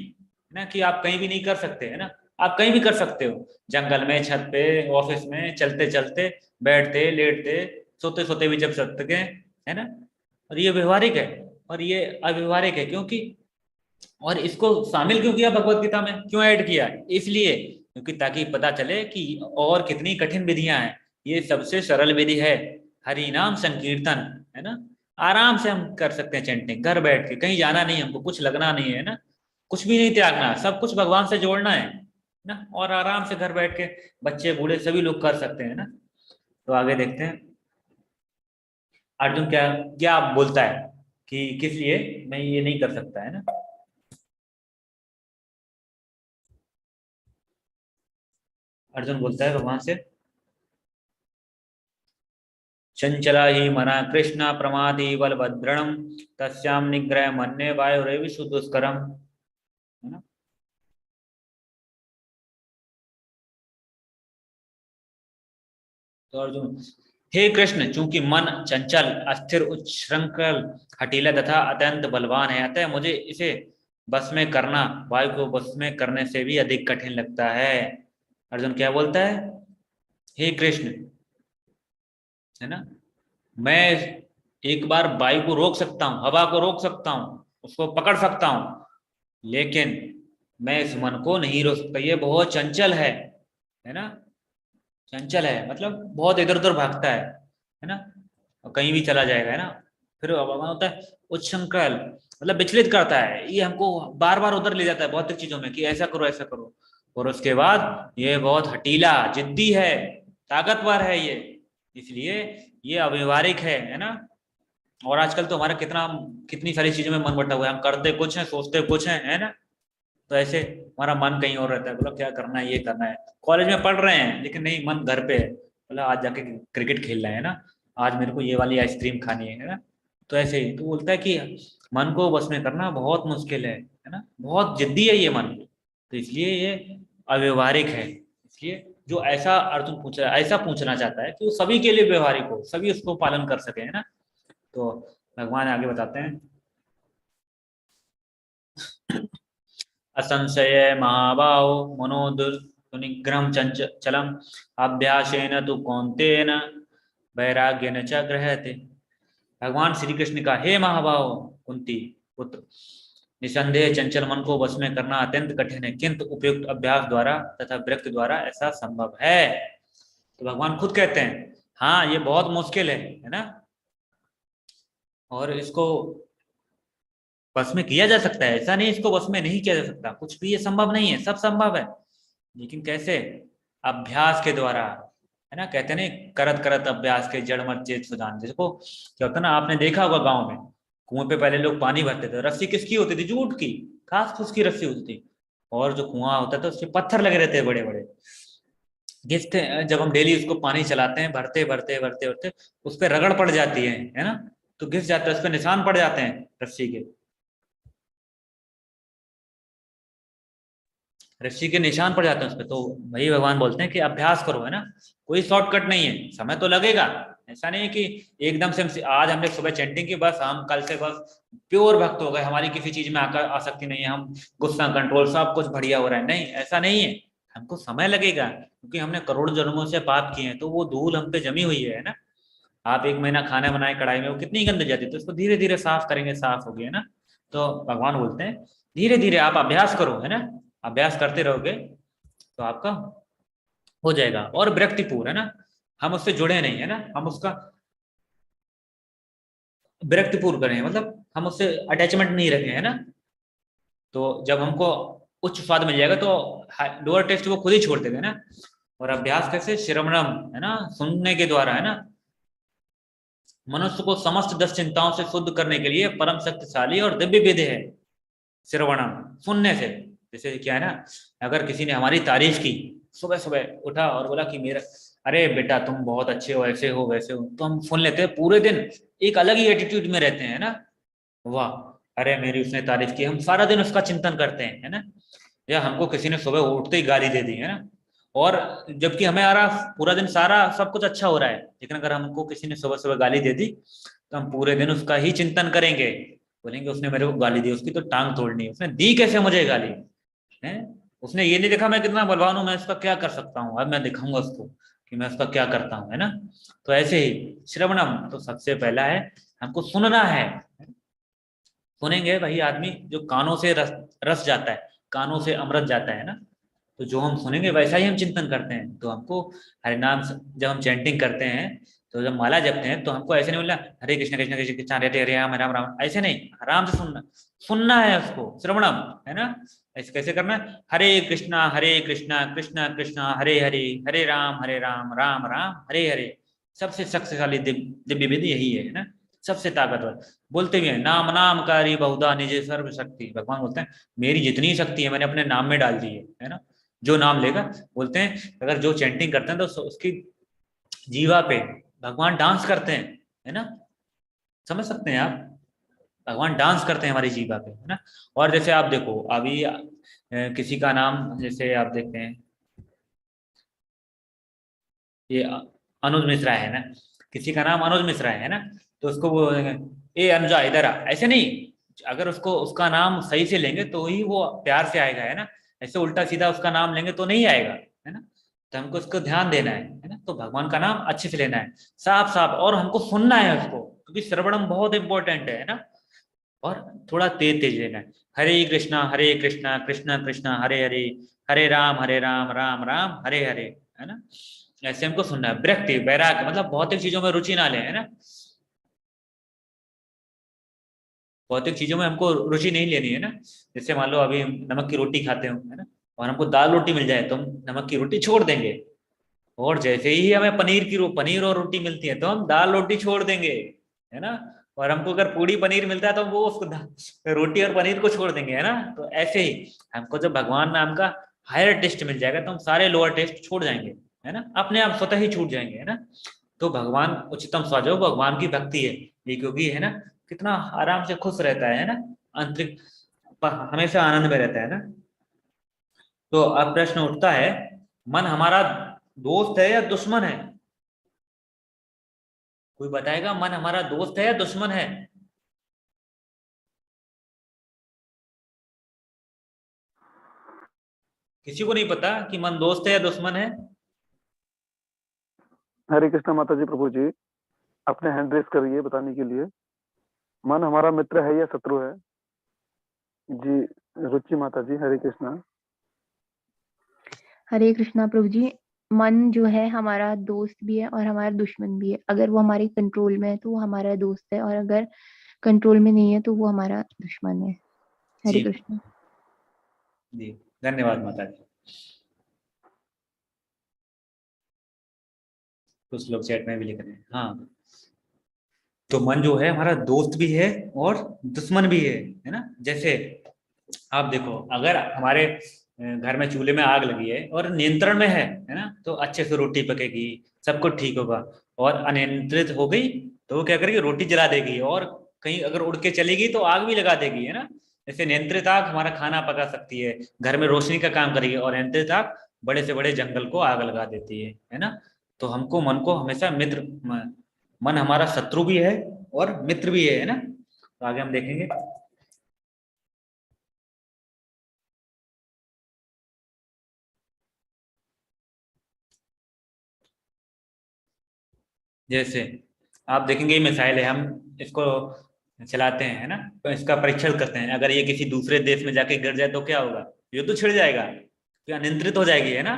ना, कि आप कहीं भी नहीं कर सकते, है ना। आप कहीं भी कर सकते हो, जंगल में, छत पे, ऑफिस में, चलते चलते, बैठते लेटते, सोते सोते भी जब सकते है ना। और ये व्यवहारिक है, और ये अव्यवहारिक है, क्योंकि और इसको शामिल क्यों किया भगवत गीता में, क्यों ऐड किया, इसलिए क्योंकि ताकि पता चले कि और कितनी कठिन विधियां हैं, ये सबसे सरल विधि है, हरि नाम संकीर्तन, है ना। आराम से हम कर सकते हैं चैंटिंग, घर बैठ के, कहीं जाना नहीं हमको, कुछ लगना नहीं है ना, कुछ भी नहीं त्यागना, सब कुछ भगवान से जोड़ना है ना, और आराम से घर बैठ के बच्चे बूढ़े सभी लोग कर सकते हैं ना। तो आगे देखते हैं अर्जुन क्या क्या बोलता है कि किस लिए मैं ये नहीं कर सकता, है ना। अर्जुन बोलता है भगवान से, चंचला ही मना कृष्ण प्रमादी बलभद्रणम तस्याम निग्रह मन्ये वायुरेविषु दुष्करम, है ना। तो अर्जुन, हे कृष्ण, चूंकि मन चंचल, अस्थिर, उच्छृंखल, हठीला तथा अत्यंत बलवान है, अतः मुझे इसे बस में करना वायु को बस में करने से भी अधिक कठिन लगता है। अर्जुन क्या बोलता है, हे कृष्ण, है ना, मैं एक बार वायु को रोक सकता हूँ, हवा को रोक सकता हूँ, उसको पकड़ सकता हूँ, लेकिन मैं इस मन को नहीं रोक सकता, ये बहुत चंचल है ना। चंचल है मतलब बहुत इधर उधर भागता है ना, और कहीं भी चला जाएगा, है ना। फिर होता है उच्छृंखल, मतलब विचलित करता है, ये हमको बार बार उधर ले जाता है भौतिक चीजों में कि ऐसा करो ऐसा करो। और उसके बाद ये बहुत हटीला, जिद्दी है, ताकतवर है ये, इसलिए ये अव्यवहारिक है ना। और आजकल तो हमारा कितनी सारी चीजों में मन बटा हुआ है, हम करते कुछ है, सोचते कुछ है ना। तो ऐसे हमारा मन कहीं और रहता है, बोला क्या करना है, ये करना है, कॉलेज में पढ़ रहे हैं लेकिन नहीं, मन घर पे है, बोला आज जाके क्रिकेट खेलना है ना, आज मेरे को ये वाली आइसक्रीम खानी है ना। तो ऐसे ही तो बोलता है कि मन को बस में करना बहुत मुश्किल है ना, बहुत जिद्दी है ये मन, तो इसलिए ये अव्यवहारिक है। इसलिए जो ऐसा अर्जुन पूछ रहा है, ऐसा पूछना चाहता है कि वो सभी के लिए व्यवहारिक हो, सभी उसको पालन कर सके, है ना। तो भगवान आगे बताते हैं, असंशय महाबाहो मनोदुर्निग्रहं चंचलम अभ्यासेन तु कौन्तेन वैराग्येन च गृह्यते। भगवान श्री कृष्ण का, हे महाबाहो कुंती पुत्र, निसंदेह चंचल मन को वश में करना अत्यंत कठिन है, किंतु उपयुक्त अभ्यास द्वारा तथा विरक्ति द्वारा ऐसा संभव है। तो भगवान खुद कहते हैं हाँ ये बहुत मुश्किल है ना, और इसको बस में किया जा सकता है, ऐसा नहीं इसको बस में नहीं किया जा सकता, कुछ भी ये संभव नहीं है, सब संभव है, लेकिन कैसे, अभ्यास के द्वारा, है ना। कहते हैं ना, करत करत अभ्यास के जड़ मत चेत सुजान। जिसको क्या होता है ना, आपने देखा होगा गांव में कुएं पे पहले लोग पानी भरते थे, रस्सी किसकी होती थी, जूट की, घास फूस की रस्सी होती थी, और जो कुआं होता था उसके पत्थर लगे रहते हैं बड़े बड़े, घिसते, जब हम डेली उसको पानी चलाते हैं, भरते भरते भरते भरते उस पर रगड़ पड़ जाती है ना, तो घिस जाता है, उस पर निशान पड़ जाते हैं रस्सी के, रस्सी के निशान पड़ जाते हैं उस पर। तो वही भगवान बोलते हैं कि अभ्यास करो, है ना, कोई शॉर्टकट नहीं है, समय तो लगेगा, ऐसा नहीं है कि एकदम से आज हमने सुबह चैंटिंग की बस हम कल से बस प्योर भक्त हो गए, हमारी किसी चीज में आसक्ति नहीं है, हम गुस्सा कंट्रोल सब कुछ बढ़िया हो रहा है, नहीं ऐसा नहीं है, हमको समय लगेगा, क्योंकि हमने करोड़ जन्मों से पाप किए हैं, तो वो धूल हम पे जमी हुई है ना। आप एक महीना खाना बनाए कढ़ाई में, वो कितनी गंद जाती है, तो उसको धीरे धीरे साफ करेंगे, साफ हो गया ना। तो भगवान बोलते हैं धीरे धीरे आप अभ्यास करो, है ना, अभ्यास करते रहोगे तो आपका हो जाएगा। और विरक्तिपूर्ण, है ना, हम उससे जुड़े नहीं, है ना, हम उसका विरक्तिपूर्ण करें, मतलब हम उससे अटैचमेंट नहीं रखें, है ना, तो जब हमको उच्च स्वाद मिल जाएगा तो लोअर टेस्ट वो खुद ही छोड़ देगा ना। और अभ्यास कैसे, श्रवणम, है ना, सुनने के द्वारा, है ना। मनुष्य को समस्त 10 चिंताओं से शुद्ध करने के लिए परम शक्तिशाली और दिव्य विधि है श्रवणम, सुनने से। जैसे क्या है ना, अगर किसी ने हमारी तारीफ की, सुबह सुबह उठा और बोला कि मेरा, अरे बेटा तुम बहुत अच्छे हो, ऐसे हो वैसे हो, तो हम सुन लेते हैं, पूरे दिन एक अलग ही एटीट्यूड में रहते हैं ना। वाह, अरे मेरी उसने तारीफ की, हम सारा दिन उसका चिंतन करते हैं, है ना। या हमको किसी ने सुबह उठते ही गाली दे दी, है ना, और जबकि हमें आ रहा पूरा दिन सारा सब कुछ अच्छा हो रहा है, लेकिन अगर हमको किसी ने सुबह सुबह गाली दे दी तो हम पूरे दिन उसका ही चिंतन करेंगे। बोलेंगे उसने मेरे को गाली दी, उसकी तो टांग तोड़नी है, उसने दी कैसे मुझे गाली, है। उसने ये नहीं देखा मैं कितना बलवान हूं, मैं इसका क्या कर सकता हूँ, अब मैं दिखाऊंगा उसको कि मैं उसका क्या करता हूँ, है ना। तो ऐसे ही श्रवणम, तो सबसे पहला है हमको सुनना है। सुनेंगे वही आदमी जो कानों से रस रस जाता है, कानों से अमृत जाता है ना। तो जो हम सुनेंगे वैसा ही हम चिंतन करते हैं। तो हमको हरे नाम जब हम चैंटिंग करते हैं, तो जब माला जपते हैं, तो हमको ऐसे नहीं बोलना हरे कृष्ण कृष्ण कृष्ण कृष्ण हरे हरे राम राम राम, ऐसे नहीं, आराम से सुनना, सुनना है उसको, श्रवणम, है ना। ऐसे कैसे करना है, हरे कृष्णा कृष्ण कृष्ण हरे हरे, हरे राम राम राम हरे हरे। सबसे शक्तिशाली दिव्य विधि यही है ना, सबसे ताकतवर। बोलते भी हैं नाम नाम कारी बहुधा निज सर्व शक्ति, भगवान बोलते हैं मेरी जितनी शक्ति है मैंने अपने नाम में डाल दी है ना। जो नाम लेगा, बोलते हैं अगर जो चैंटिंग करते हैं तो उसकी जीवा पे भगवान डांस करते हैं, है ना। समझ सकते हैं आप, भगवान डांस करते हैं हमारी जीवा पे, है ना। और जैसे आप देखो अभी किसी का नाम, जैसे आप देखते हैं ये अनुज मिश्रा है ना, किसी का नाम अनुज मिश्रा है ना, तो उसको वो ए अनुजा इधर आ, ऐसे नहीं। अगर उसको उसका नाम सही से लेंगे तो ही वो प्यार से आएगा, है ना। ऐसे उल्टा सीधा उसका नाम लेंगे तो नहीं आएगा, है ना। तो हमको उसको ध्यान देना है ना। तो भगवान का नाम अच्छे से लेना है, साफ साफ, और हमको सुनना है उसको, क्योंकि श्रवणम बहुत इंपॉर्टेंट है ना। और थोड़ा तेज तेज लेना है, हरे कृष्णा कृष्ण कृष्ण हरे हरे, हरे राम राम राम हरे हरे, है ना। ऐसे हमको सुनना है। विरक्ति वैराग्य मतलब भौतिक चीजों में रुचि ना ले, है ना। भौतिक चीजों में हमको रुचि नहीं लेनी है ना। जैसे मान लो अभी हम नमक की रोटी खाते हो, है ना, और हमको दाल रोटी मिल जाए तो हम नमक की रोटी छोड़ देंगे। और जैसे ही हमें पनीर और रोटी मिलती है तो हम दाल रोटी छोड़ देंगे, है ना। और हमको अगर पूड़ी पनीर मिलता है तो वो उसको रोटी और पनीर को छोड़ देंगे, है ना। तो ऐसे ही हमको जब भगवान नाम का हायर टेस्ट मिल जाएगा तो हम सारे लोअर टेस्ट छोड़ जाएंगे, है ना, अपने आप स्वतः ही छूट जाएंगे, है ना। तो भगवान उच्चतम स्वाद जो भगवान की भक्ति है ये, क्योंकि है ना कितना आराम से खुश रहता है ना, आंतरिक हमेशा आनंद में रहता है ना। तो अब प्रश्न उठता है, मन हमारा दोस्त है या दुश्मन है? कोई बताएगा मन हमारा दोस्त है या दुश्मन है? किसी को नहीं पता कि मन दोस्त है या दुश्मन है? हरे कृष्णा माता जी, प्रभु जी अपने हैंड रेस करिए बताने के लिए। मन हमारा मित्र है या शत्रु है? जी रुचि माता जी, हरे कृष्णा। हरे कृष्णा प्रभु जी, मन जो है हमारा दोस्त भी है और हमारा दुश्मन भी है। अगर वो हमारे कंट्रोल में है तो वो हमारा दोस्त है, और अगर कंट्रोल में नहीं है तो वो हमारा दुश्मन है। हरे जी कृष्णा। जी, धन्यवाद माता जी। कुछ लोग चैट में भी लिख रहे हैं। हाँ, तो मन जो है हमारा दोस्त भी है और दुश्मन भी है ना। जैसे आप देखो, अगर हमारे घर में चूल्हे में आग लगी है और नियंत्रण में है ना, तो अच्छे से रोटी पकेगी, सब कुछ ठीक होगा। और अनियंत्रित हो गई तो वो क्या करेगी, रोटी जला देगी, और कहीं अगर उड़ के चलेगी तो आग भी लगा देगी, है ना। जैसे नियंत्रित आग हमारा खाना पका सकती है, घर में रोशनी का काम करेगी, और अनियंत्रित आग बड़े से बड़े जंगल को आग लगा देती है ना। तो हमको मन को हमेशा मन हमारा शत्रु भी है और मित्र भी है ना। तो आगे हम देखेंगे। जैसे आप देखेंगे ये मिसाइल है, हम इसको चलाते हैं, है ना, तो इसका परीक्षण करते हैं। अगर ये किसी दूसरे देश में जाके गिर जाए तो क्या होगा, ये तो छिड़ जाएगा, तो अनियंत्रित हो जाएगी, है ना।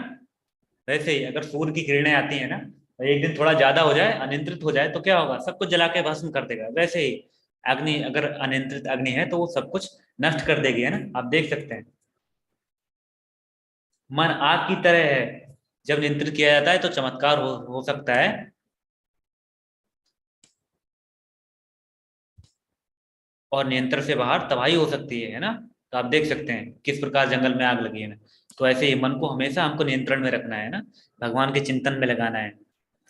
वैसे ही अगर सूर्य की किरणें आती है ना, तो एक दिन थोड़ा ज्यादा हो जाए, अनियंत्रित हो जाए तो क्या होगा, सब कुछ जला के भस्म कर देगा। वैसे ही अग्नि, अगर अनियंत्रित अग्नि है तो वो सब कुछ नष्ट कर देगी, है ना। आप देख सकते हैं मन आग की तरह है, जब नियंत्रित किया जाता है तो चमत्कार हो सकता है। और नियंत्रण से बाहर तबाही हो सकती है ना। तो आप देख सकते हैं किस प्रकार जंगल में आग लगी है ना। तो ऐसे ही मन को हमेशा हमको नियंत्रण में रखना है ना, भगवान के चिंतन में लगाना है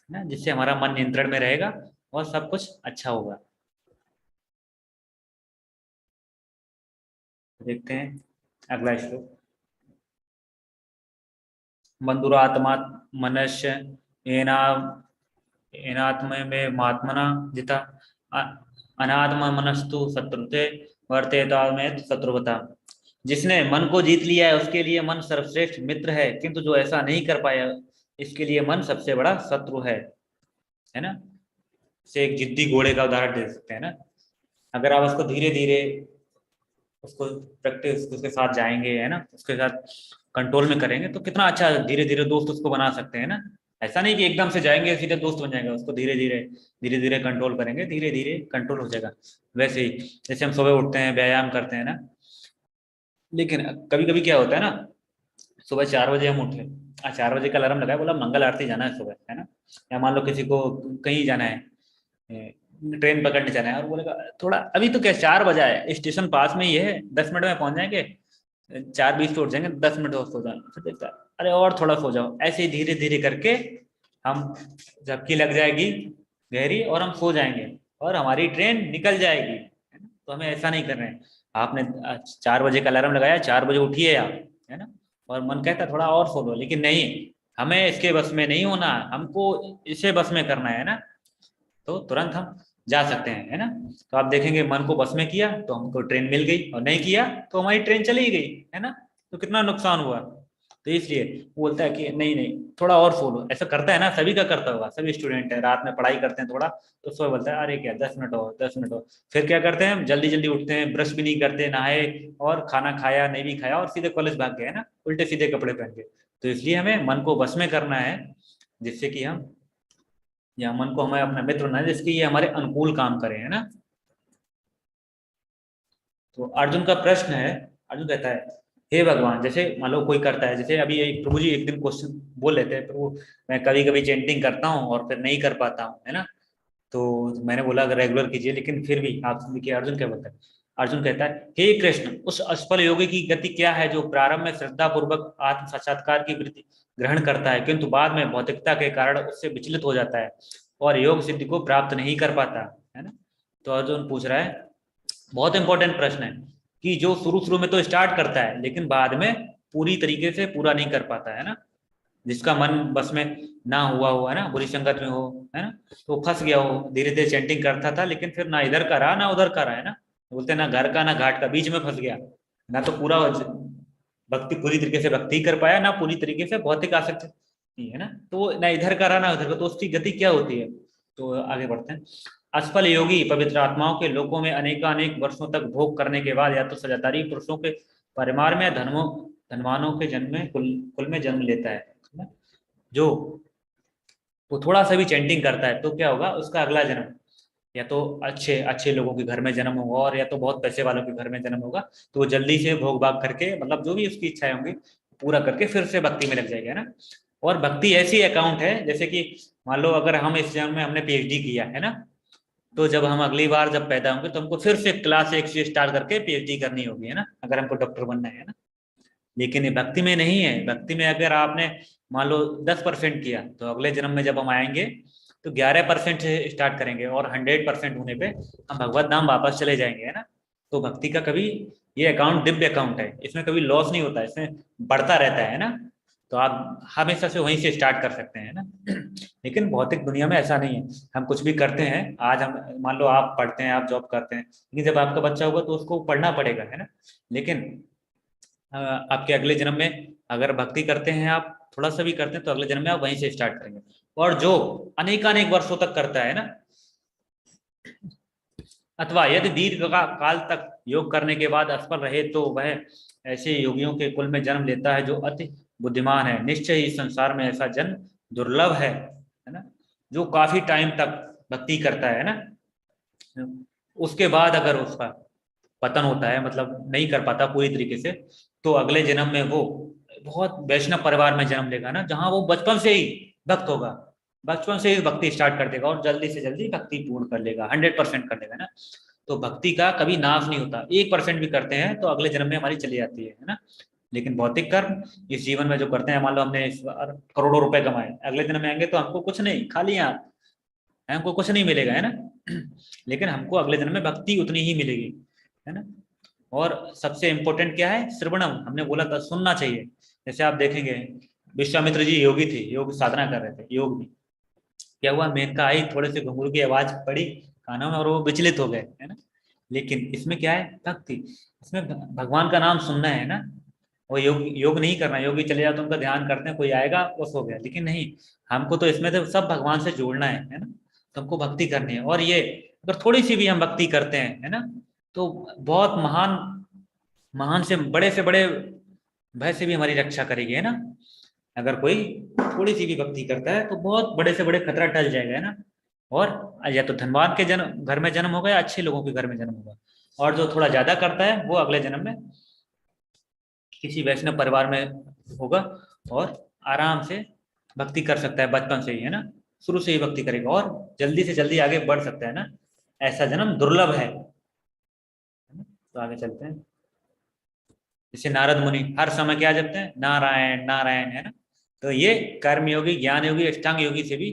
ना, जिससे हमारा मन नियंत्रण में रहेगा और सब कुछ अच्छा होगा। देखते हैं अगला श्लोक। बंधुरात्मा मनुष्य एना एनात्म में महात्मना जिता अनात्म मनस्तु शत्रुते वर्तेता में शत्रुवता। जिसने मन को जीत लिया है उसके लिए मन सर्वश्रेष्ठ मित्र है, किंतु जो ऐसा नहीं कर पाया इसके लिए मन सबसे बड़ा शत्रु है ना। से एक जिद्दी घोड़े का उदाहरण दे सकते हैं ना। अगर आप उसको धीरे धीरे उसको प्रैक्टिस उसके साथ जाएंगे, है ना, उसके साथ कंट्रोल में करेंगे तो कितना अच्छा धीरे धीरे दोस्त उसको बना सकते हैं ना। ऐसा नहीं कि एकदम से जाएंगे सीधे दोस्त बन जाएगा, उसको धीरे धीरे कंट्रोल करेंगे, धीरे धीरे कंट्रोल हो जाएगा। वैसे ही जैसे हम सुबह उठते हैं, व्यायाम करते हैं ना, लेकिन कभी कभी क्या होता है ना, सुबह 4 बजे हम उठे, 4 बजे का अलार्म लगाया, बोला मंगल आरती जाना है सुबह, है ना। या मान लो किसी को कहीं जाना है, ट्रेन पकड़ने जाना है, और बोलेगा थोड़ा अभी तो क्या 4 बजा है, स्टेशन पास में ही है, 10 मिनट में पहुंच जाएंगे, 4:20 पे उठ जाएंगे, 10 मिनट और सो जाओ। फिर देखता है, अरे और थोड़ा सो जाओ। ऐसे ही धीरे धीरे करके हम झपकी लग जाएगी गहरी और हम सो जाएंगे और हमारी ट्रेन निकल जाएगी, है ना। तो हमें ऐसा नहीं करना है। आपने 4 बजे का अलार्म लगाया, 4 बजे उठिए आप, है ना, और मन कहता थोड़ा और सो लो, लेकिन नहीं, हमें इसके बस में नहीं होना, हमको इसे बस में करना है ना। तो तुरंत हम जा सकते हैं, है ना। तो आप देखेंगे मन को बस में किया तो हमको ट्रेन मिल गई, और नहीं किया तो हमारी ट्रेन चली गई, है ना। तो कितना नुकसान हुआ। तो इसलिए वो बोलता है कि नहीं नहीं थोड़ा और सो लो। ऐसा करता है ना, सभी का करता होगा, सभी स्टूडेंट है, रात में पढ़ाई करते हैं थोड़ा, तो सुबह बोलता है अरे क्या 10 मिनट और 10 मिनट और। फिर क्या करते हैं, जल्दी जल्दी उठते हैं, ब्रश भी नहीं करते, नहाए और खाना खाया नहीं भी खाया और सीधे कॉलेज भाग गए, है ना, उल्टे सीधे कपड़े पहन के। तो इसलिए हमें मन को बस में करना है, जिससे कि हम, या मन को हमें अपना मित्र बनाए जिसके ये हमारे अनुकूल काम करे, है ना। तो अर्जुन का प्रश्न है, अर्जुन कहता है हे भगवान, जैसे मान लो कोई करता है, जैसे अभी एक प्रभु जी एक दिन क्वेश्चन बोल लेते हैं, प्रभु मैं कभी कभी चेंटिंग करता हूँ और फिर नहीं कर पाता हूँ, है ना। तो मैंने बोला अगर रेगुलर कीजिए, लेकिन फिर भी आप देखिए अर्जुन क्या बोलता है। अर्जुन कहता है हे कृष्ण, उस असफल योगी की गति क्या है जो प्रारंभ में श्रद्धा पूर्वक आत्म साक्षात्कार की वृत्ति ग्रहण करता है, किंतु बाद में भौतिकता के कारण उससे विचलित हो जाता है और योग सिद्धि को प्राप्त नहीं कर पाता, है ना। तो अर्जुन पूछ रहा है, बहुत इंपॉर्टेंट प्रश्न है, कि जो शुरू शुरू में तो स्टार्ट करता है लेकिन बाद में पूरी तरीके से पूरा नहीं कर पाता, है ना। जिसका मन बस में ना हुआ हो, है ना, बुरी संगत में हो, है ना, तो फंस गया हो, धीरे धीरे चैंटिंग करता था लेकिन फिर ना इधर का रहा ना उधर का रहा, है ना। बोलते हैं ना घर का ना घाट का, बीच में फंस गया, ना तो पूरा भक्ति पूरी तरीके से भक्ति कर पाया, ना पूरी तरीके से भौतिक आसक्ति, है ना। तो ना इधर का रहा ना उधर का, तो उसकी गति क्या होती है। तो आगे बढ़ते हैं। असफल योगी पवित्र आत्माओं के लोकों में अनेकानेक वर्षों तक भोग करने के बाद या तो सजातारी पुरुषों के परिवार में, धनवानों के जन्म में कुल में जन्म लेता है ना। जो वो थोड़ा सा भी चैंटिंग करता है तो क्या होगा, उसका अगला जन्म या तो अच्छे अच्छे लोगों के घर में जन्म होगा, और या तो बहुत पैसे वालों के घर में जन्म होगा। तो वो जल्दी से भोग भाग करके, मतलब जो भी उसकी इच्छाएं होंगी पूरा करके फिर से भक्ति में लग जाएगा, है ना। और भक्ति ऐसी अकाउंट है जैसे कि मान लो अगर हम इस जन्म में हमने पीएचडी किया, है ना, तो जब हम अगली बार जब पैदा होंगे तो हमको फिर से क्लास 1 से स्टार्ट करके पीएचडी करनी होगी, है ना, अगर हमको डॉक्टर बनना है ना। लेकिन ये भक्ति में नहीं है। भक्ति में अगर आपने मान लो 10% किया तो अगले जन्म में जब हम आएंगे तो 11% से स्टार्ट करेंगे और 100% होने पे हम भगवत धाम वापस चले जाएंगे, है ना। तो भक्ति का कभी ये अकाउंट दिव्य अकाउंट है, इसमें कभी लॉस नहीं होता, इसमें बढ़ता रहता है ना। तो आप हमेशा से वहीं से स्टार्ट कर सकते हैं ना। लेकिन भौतिक दुनिया में ऐसा नहीं है। हम कुछ भी करते हैं, आज हम मान लो आप पढ़ते हैं, आप जॉब करते हैं, लेकिन जब आपका बच्चा होगा तो उसको पढ़ना पड़ेगा, है ना। लेकिन आपके अगले जन्म में अगर भक्ति करते हैं, आप थोड़ा सा भी करते हैं, तो अगले जन्म में आप वहीं से स्टार्ट करेंगे। और जो अनेकानेक वर्षों तक करता है ना, अथवा यदि दीर्घ काल तक योग करने के बाद असफल रहे तो वह ऐसे योगियों के कुल में जन्म लेता है जो अति बुद्धिमान है। निश्चय ही संसार में ऐसा जन्म दुर्लभ है ना। जो काफी टाइम तक भक्ति करता है ना, उसके बाद अगर उसका पतन होता है, मतलब नहीं कर पाता पूरी तरीके से, तो अगले जन्म में वो बहुत वैष्णव परिवार में जन्म लेगा ना, जहाँ वो बचपन से ही भक्त होगा, बचपन से ही भक्ति स्टार्ट कर देगा और जल्दी से जल्दी भक्ति पूर्ण कर लेगा, 100% कर लेगा ना। तो भक्ति का कभी नाश नहीं होता, 1% भी करते हैं तो अगले जन्म में हमारी चली जाती है ना। लेकिन भौतिक कर्म इस जीवन में जो करते हैं, मान लो हमने इस बार करोड़ों रुपए कमाए, अगले जन्म में आएंगे तो हमको कुछ नहीं, खाली हाथ, हमको कुछ नहीं मिलेगा, है ना। लेकिन हमको अगले जन्म में भक्ति उतनी ही मिलेगी, है ना। और सबसे इम्पोर्टेंट क्या है, श्रवणम, हमने बोला था सुनना चाहिए। जैसे आप देखेंगे विश्वामित्र जी योगी थे, योग साधना कर रहे थे, योग में क्या हुआ, मेनका आई, थोड़े से घुंघरू की आवाज पड़ी कानों में और वो विचलित हो गए, है ना। लेकिन इसमें क्या है, भक्ति, इसमें भगवान का नाम सुनना है ना। वो योग योग नहीं करना, योगी चले जाते उनका ध्यान करते हैं, कोई आएगा बस हो गया, लेकिन नहीं, हमको तो इसमें तो सब भगवान से जोड़ना है ना। तो हमको भक्ति करनी है, और ये अगर थोड़ी सी भी हम भक्ति करते हैं, है ना, तो बहुत महान महान से बड़े भय से भी हमारी रक्षा करेगी, है ना। अगर कोई थोड़ी सी भी भक्ति करता है तो बहुत बड़े से बड़े खतरा टल जाएगा, है ना। और या तो धनवान के जन्म घर में जन्म होगा या अच्छे लोगों के घर में जन्म होगा, और जो थोड़ा ज्यादा करता है वो अगले जन्म में किसी वैष्णव परिवार में होगा और आराम से भक्ति कर सकता है बचपन से ही, है ना, शुरू से ही भक्ति करेगा और जल्दी से जल्दी आगे बढ़ सकता है ना। ऐसा जन्म दुर्लभ है। तो आगे चलते हैं। जैसे नारद मुनि हर समय क्या जपते हैं, नारायण नारायण, है ना। तो ये कर्म योगी, ज्ञान योगी, अष्टांग योगी से भी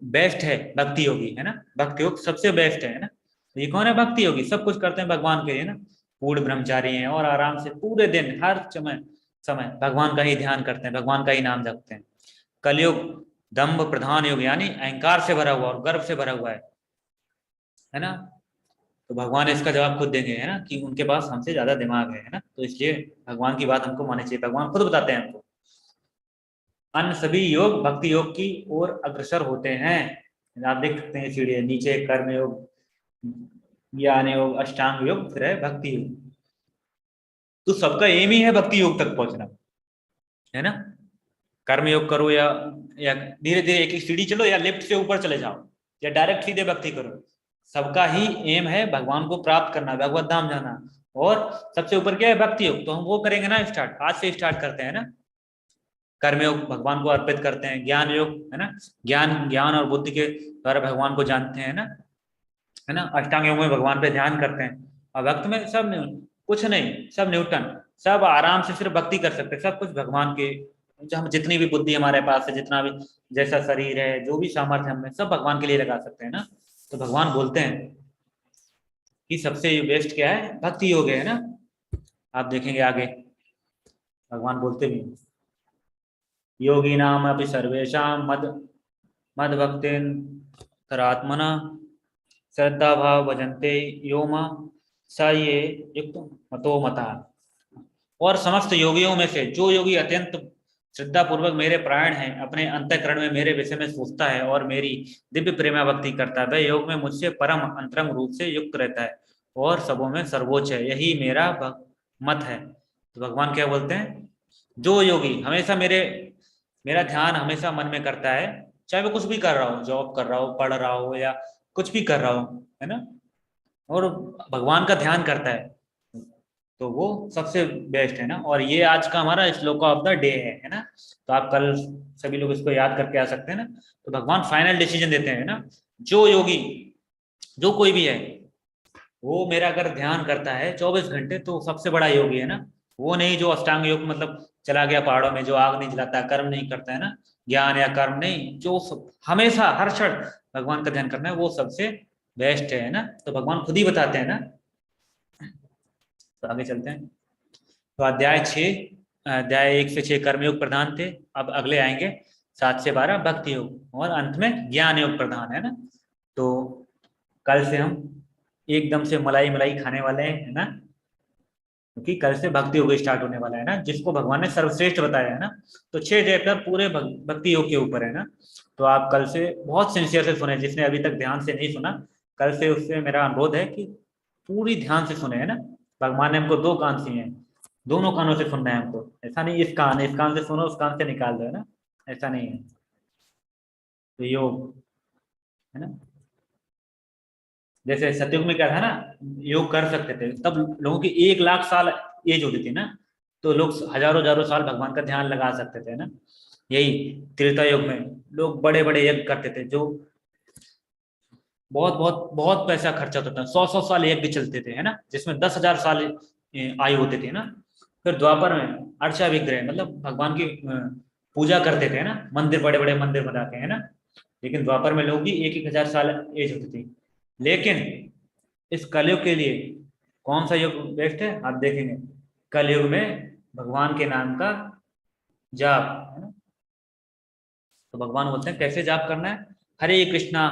बेस्ट है भक्ति योगी, है ना। भक्ति योग सबसे बेस्ट है ना। तो ये कौन है, भक्ति योगी, सब कुछ करते हैं भगवान के लिए ना, पूर्ण ब्रह्मचारी हैं और आराम से पूरे दिन हर समय समय भगवान का ही ध्यान करते हैं, भगवान का ही नाम जपते हैं। कलयुग दम्भ प्रधान योग, यानी अहंकार से भरा हुआ और गर्व से भरा हुआ है ना। तो भगवान इसका जवाब खुद देंगे, है ना, कि उनके पास हमसे ज्यादा दिमाग है ना। तो इसलिए भगवान की बात हमको माननी चाहिए, भगवान खुद बताते हैं हमको। अन्य सभी योग भक्ति योग की ओर अग्रसर होते हैं। आप देख सकते हैं सीढ़ी नीचे कर्म योग, ज्ञान योग, अष्टांग योग, फिर है भक्ति योग। तो सबका एम ही है भक्ति योग तक पहुंचना, है ना। कर्म योग करो या धीरे धीरे एक एक सीढ़ी चलो, या लिफ्ट से ऊपर चले जाओ, या डायरेक्ट सीधे भक्ति करो, सबका ही एम है भगवान को प्राप्त करना, भगवत धाम जाना। और सबसे ऊपर क्या है, भक्ति योग। तो हम वो करेंगे ना, स्टार्ट आज से स्टार्ट करते हैं ना। कर्म योग भगवान को अर्पित करते हैं, ज्ञान योग, है ना, ज्ञान और बुद्धि के द्वारा भगवान को जानते हैं ना, है ना। अष्टांग योग में भगवान पे ध्यान करते हैं, और भक्त में सब कुछ नहीं, सब न्यूटन, सब आराम से सिर्फ भक्ति कर सकते हैं, सब कुछ भगवान के, जो हम जितनी भी बुद्धि हमारे पास है, जितना भी जैसा शरीर है, जो भी सामर्थ्य हमें, सब भगवान के लिए लगा सकते हैं ना। तो भगवान बोलते हैं कि सबसे बेस्ट क्या है, भक्ति योग है ना। आप देखेंगे आगे भगवान बोलते भी हैं, योगी नाम अपि सर्वेशा मद मद भक्तिन तरात्मना श्रद्धा भाव भजन्ते योमा स ये युक्त मतो मता। और समस्त योगियों में से जो योगी अत्यंत श्रद्धा पूर्वक मेरे प्राण हैं, अपने अंतःकरण में मेरे विषय में सोचता है और मेरी दिव्य प्रेमा भक्ति करता है, वह योग में मुझसे परम अंतरंग रूप से युक्त रहता है और सबों में सर्वोच्च है, यही मेरा मत है। तो भगवान क्या बोलते हैं, जो योगी हमेशा मेरा ध्यान हमेशा मन में करता है, चाहे वो कुछ भी कर रहा हो, जॉब कर रहा हो, पढ़ रहा हो, या कुछ भी कर रहा हो, है ना, और भगवान का ध्यान करता है, तो वो सबसे बेस्ट है ना। और ये आज का हमारा श्लोक ऑफ द डे है ना। तो आप कल सभी लोग इसको याद करके आ सकते हैं ना। तो भगवान फाइनल डिसीजन देते हैं ना, जो योगी, जो कोई भी है, वो मेरा अगर ध्यान करता है 24 घंटे तो सबसे बड़ा योगी है ना। वो नहीं जो अष्टांग योग मतलब चला गया पहाड़ों में, जो आग नहीं जलाता, कर्म नहीं करता है ना, ज्ञान या कर्म नहीं, जो हमेशा हर क्षण भगवान का ध्यान करना है, वो सबसे बेस्ट है ना। तो भगवान खुद ही बताते हैं ना। तो आगे चलते हैं। तो अध्याय 1 से 6 कर्मयोग प्रधान थे, अब अगले आएंगे 7 से 12 भक्ति योग, और अंत में ज्ञान योग प्रधान, है ना। तो कल से हम एकदम से मलाई मलाई खाने वाले हैं, है ना, क्योंकि कल से भक्ति योग स्टार्ट होने वाला है ना, जिसको भगवान ने सर्वश्रेष्ठ बताया है ना। तो 6 चैप्टर पूरे भक्ति योग के ऊपर है ना। तो आप कल से बहुत सिंसियर से सुने, जिसने अभी तक ध्यान से नहीं सुना, कल से उससे मेरा अनुरोध है कि पूरी ध्यान से सुने, है ना। भगवान ने हमको 2 कान दिए हैं, दोनों कानों से सुनना है हमको, ऐसा नहीं इस कान से सुनो, उस कान से निकाल दो, है ना, ऐसा नहीं है। तो योग, है ना, जैसे सतयुग में क्या था ना, योग कर सकते थे, तब लोगों की 1 लाख साल एज होती थी ना, तो लोग हजारों हजारों साल भगवान का ध्यान लगा सकते थे ना। यही त्रेता युग में लोग बड़े बड़े यज्ञ करते थे, जो बहुत बहुत बहुत पैसा खर्चा होता था, 100 100 साल यज्ञ चलते थे, है ना, जिसमें 10,000 साल आयु होती थी ना। फिर द्वापर में अर्चा विग्रह, मतलब भगवान की पूजा करते थे ना, मंदिर बड़े बड़े मंदिर बनाते हैं ना। लेकिन द्वापर में लोग भी 1 1 हजार साल एज होती थी। लेकिन इस कलयुग के लिए कौन सा युग बेस्ट है, आप देखेंगे कलयुग में भगवान के नाम का जाप, है ना। तो भगवान बोलते हैं कैसे जाप करना है, हरे कृष्णा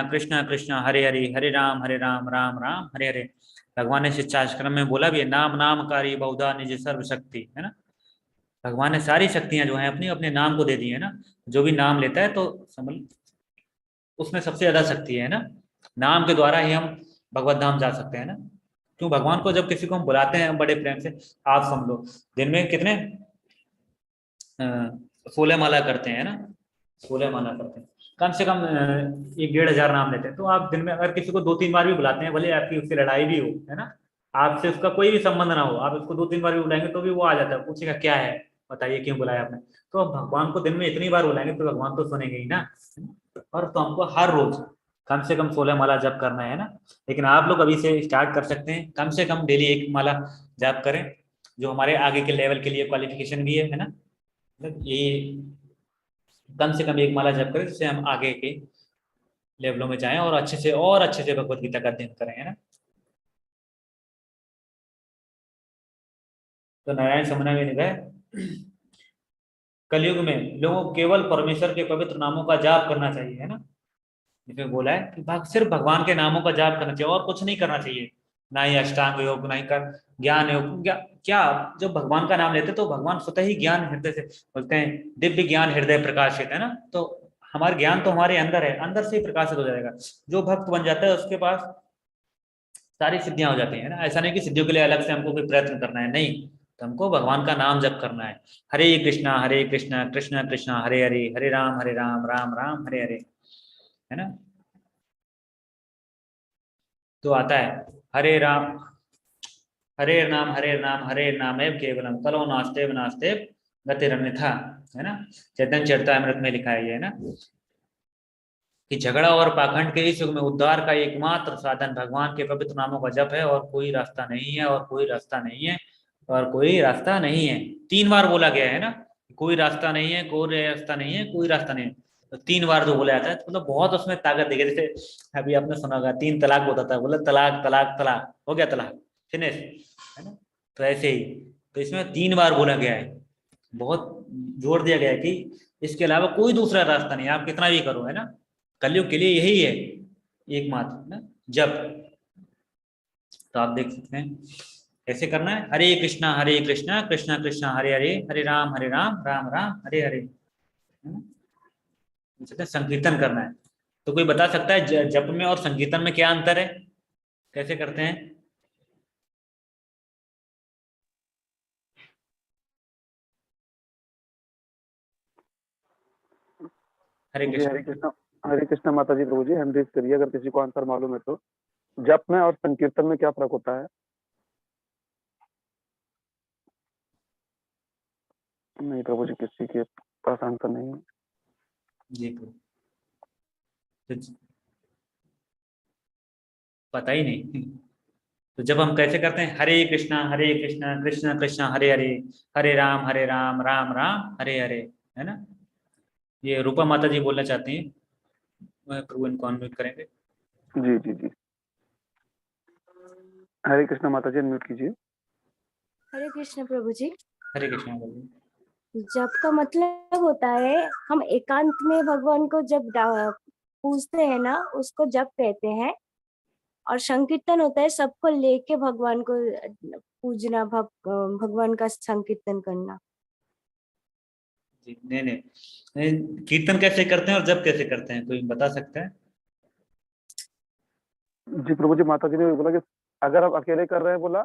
कृष्णा कृष्णा हरे हरे, हरे राम राम राम हरे हरे। भगवान ने शिक्षाश्रम में बोला भी है, नाम नामकारी बहुधा निज सर्व शक्ति, है ना। भगवान ने सारी शक्तियां जो है अपनी अपने नाम को दे दी है ना। जो भी नाम लेता है तो समझ उसमें सबसे ज्यादा शक्ति है ना। नाम के द्वारा ही हम भगवत धाम जा सकते हैं ना। क्यों, भगवान को जब किसी को हम बुलाते हैं बड़े प्रेम से, आप समझ लो दिन में कितने 16 माला करते हैं ना, 16 माला करते हैं, कम से कम 1 1.5 हजार नाम लेते हैं। तो आप दिन में अगर किसी को 2 3 बार भी बुलाते हैं, भले आपकी उससे लड़ाई भी हो, है ना, आपसे उसका कोई भी संबंध ना हो, आप उसको 2 3 बार भी बुलाएंगे तो भी वो आ जाता है, पूछेगा क्या है, बताइए क्यों बुलाया आपने। तो अब भगवान को दिन में इतनी बार बुलाएंगे तो भगवान तो सुनेंगे ही ना। और तो हमको हर रोज कम से कम 16 माला जप करना है ना। लेकिन आप लोग अभी से स्टार्ट कर सकते हैं, कम से कम डेली 1 माला जप करें, जो हमारे आगे के लेवल के लिए क्वालिफिकेशन भी है ना। मतलब ये कम से कम 1 माला जप करें, जिससे हम आगे के लेवलों में जाएं और अच्छे से भगवत गीता का अध्ययन करें, है ना। तो नारायण समन्वय में गए, कलयुग में लोगों को केवल परमेश्वर के पवित्र नामों का जाप करना चाहिए, है ना। इसमें बोला है कि सिर्फ भगवान के नामों का जाप करना चाहिए और कुछ नहीं करना चाहिए। ना ही अष्टांग योग, ना ही कर ज्ञान योग, क्या जब भगवान का नाम लेते हैं तो भगवान स्वतः ही ज्ञान हृदय से बोलते हैं, दिव्य ज्ञान हृदय प्रकाशित, है ना। तो हमारा ज्ञान तो हमारे अंदर है, अंदर से ही प्रकाशित हो जाएगा। जो भक्त बन जाता है उसके पास सारी सिद्धियां हो जाती है ना। ऐसा नहीं कि सिद्धियों के लिए अलग से हमको कोई प्रयत्न करना है, नहीं, तो हमको भगवान का नाम जप करना है। हरे कृष्णा कृष्णा कृष्णा हरे हरे, हरे राम राम राम हरे हरे, है ना। तो आता है हरे राम, हरे नाम हरे नाम एव केवलम कलो नास्ते नास्ते गतिरन्यथा, है ना। चैतन्य चरितामृत में लिखा है ये, है ना, कि झगड़ा और पाखंड के इस युग में उद्धार का एकमात्र साधन भगवान के पवित्र नामों का जप है, और कोई रास्ता नहीं है, और कोई रास्ता नहीं है, और कोई रास्ता नहीं है। 3 बार बोला गया है ना, कोई रास्ता नहीं है, कोई रास्ता नहीं है, कोई रास्ता नहीं है। तो 3 बार जो बोला जाता है तो मतलब बहुत उसमें ताकत देगी। जैसे अभी आपने सुना होगा 3 तलाक होता था, बोला तलाक तलाक तलाक, हो गया तलाक, फिनिश, है ना। तो ऐसे ही तो इसमें 3 बार बोला गया है, बहुत जोर दिया गया है कि इसके अलावा कोई दूसरा रास्ता नहीं है, आप कितना भी करो, है ना। कलयुग के लिए यही है एकमात्र ना जब। तो आप देख सकते हैं कैसे करना है, हरे कृष्णा कृष्णा कृष्णा हरे हरे, हरे राम राम राम हरे हरे, है ना? संकीर्तन करना है। तो कोई बता सकता है जप में और संकीर्तन में क्या अंतर है, कैसे करते हैं। हरे जी कृष्ण। हरे कृष्णा माता जी, प्रभु जी हैंड रेज करिए अगर किसी को आंसर मालूम है तो। जप में और संकीर्तन में क्या फर्क होता है? नहीं प्रभु जी, किसी के पास आंसर नहीं है। जी तो पता ही नहीं। तो जब हम कैसे करते हैं, हरे कृष्णा कृष्णा कृष्णा हरे हरे, हरे राम राम राम हरे हरे, है ना। ये रूपा माता जी बोलना चाहती हैं, मैं प्रभु इनको अनम्यूट करेंगे। जी जी जी, हरे कृष्णा माता जी अनम्यूट कीजिए। हरे कृष्ण प्रभु जी। हरे कृष्णा बोलिए। जप का मतलब होता है हम एकांत में भगवान को जब पूजते हैं ना, उसको जप कहते हैं। और संकीर्तन होता है सबको लेके भगवान को पूजना, भगवान का संकीर्तन करना। जी नहीं नहीं, कीर्तन कैसे करते हैं और जप कैसे करते हैं, कोई बता सकता है। जी प्रभु जी, माता जी ने बोला कि अगर आप अकेले कर रहे हैं बोला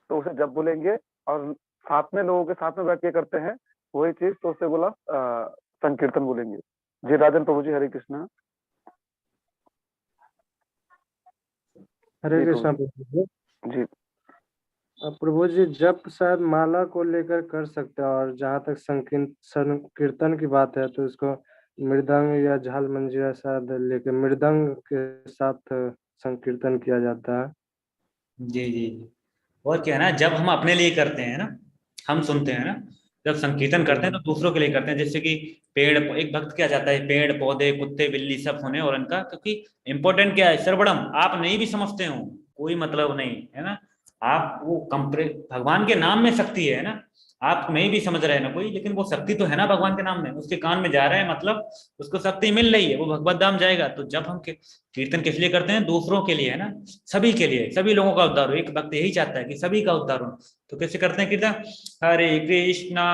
तो उसे जप बोलेंगे, और साथ में लोगों के साथ में बैठ के करते हैं वही चीज तो उसे बोला संकीर्तन बोलेंगे। जी राजन प्रभु जी, हरे कृष्णा। हरे जी, कृष्णा प्रभु जी। जी प्रभु जी जप शायद माला को लेकर कर सकते हैं, और जहाँ तक संकीर्तन की बात है तो इसको मृदंग या झाल मंजीरा शायद लेकर मृदंग के साथ संकीर्तन किया जाता है। जी जी जी। और क्या है ना, जब हम अपने लिए करते हैं ना, हम सुनते हैं ना, जब संकीर्तन करते हैं तो दूसरों के लिए करते हैं, जैसे कि पेड़, एक भक्त क्या चाहता है, पेड़ पौधे कुत्ते बिल्ली सब होने और इनका, क्योंकि इंपॉर्टेंट क्या है, सर्वणम, आप नहीं भी समझते हो कोई मतलब नहीं है ना, आप वो कंप्रे भगवान के नाम में शक्ति है ना, आप नहीं भी समझ रहे हैं ना कोई, लेकिन वो शक्ति तो है ना भगवान के नाम में, उसके कान में जा रहा है, मतलब उसको शक्ति मिल रही है, वो भगवत धाम जाएगा। तो जब हम कीर्तन किस लिए करते हैं, दूसरों के लिए है ना, सभी के लिए, सभी लोगों का उद्धार हो, एक भक्त यही चाहता है कि सभी का उद्धार हो। तो कैसे करते हैं कीर्तन, हरे कृष्णा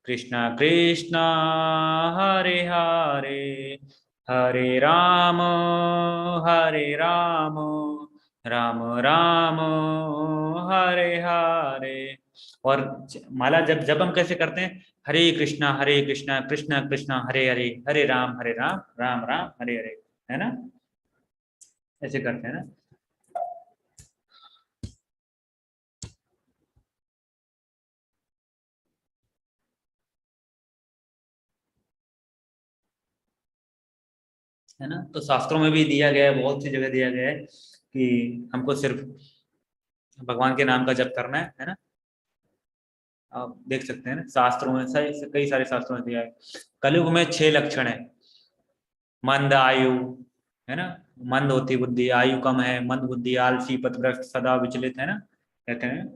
कृष्णा कृष्णा हरे हरे, हरे राम राम राम हरे हरे। और माला जब जब हम कैसे करते हैं, हरे कृष्णा कृष्णा कृष्णा हरे हरे, हरे राम राम राम हरे हरे, है ना, ऐसे करते हैं ना। है ना, तो शास्त्रों में भी दिया गया है, बहुत सी जगह दिया गया है कि हमको सिर्फ भगवान के नाम का जप करना है ना। आप देख सकते हैं ना, शास्त्रों में कई सारे शास्त्रों में दिया है। कलयुग में 6 लक्षण है, मंद आयु, है ना, मंद होती बुद्धि, आयु कम है, मंद बुद्धि, आलसी, पथभ्रष्ट, सदा विचलित, है ना, कहते हैं।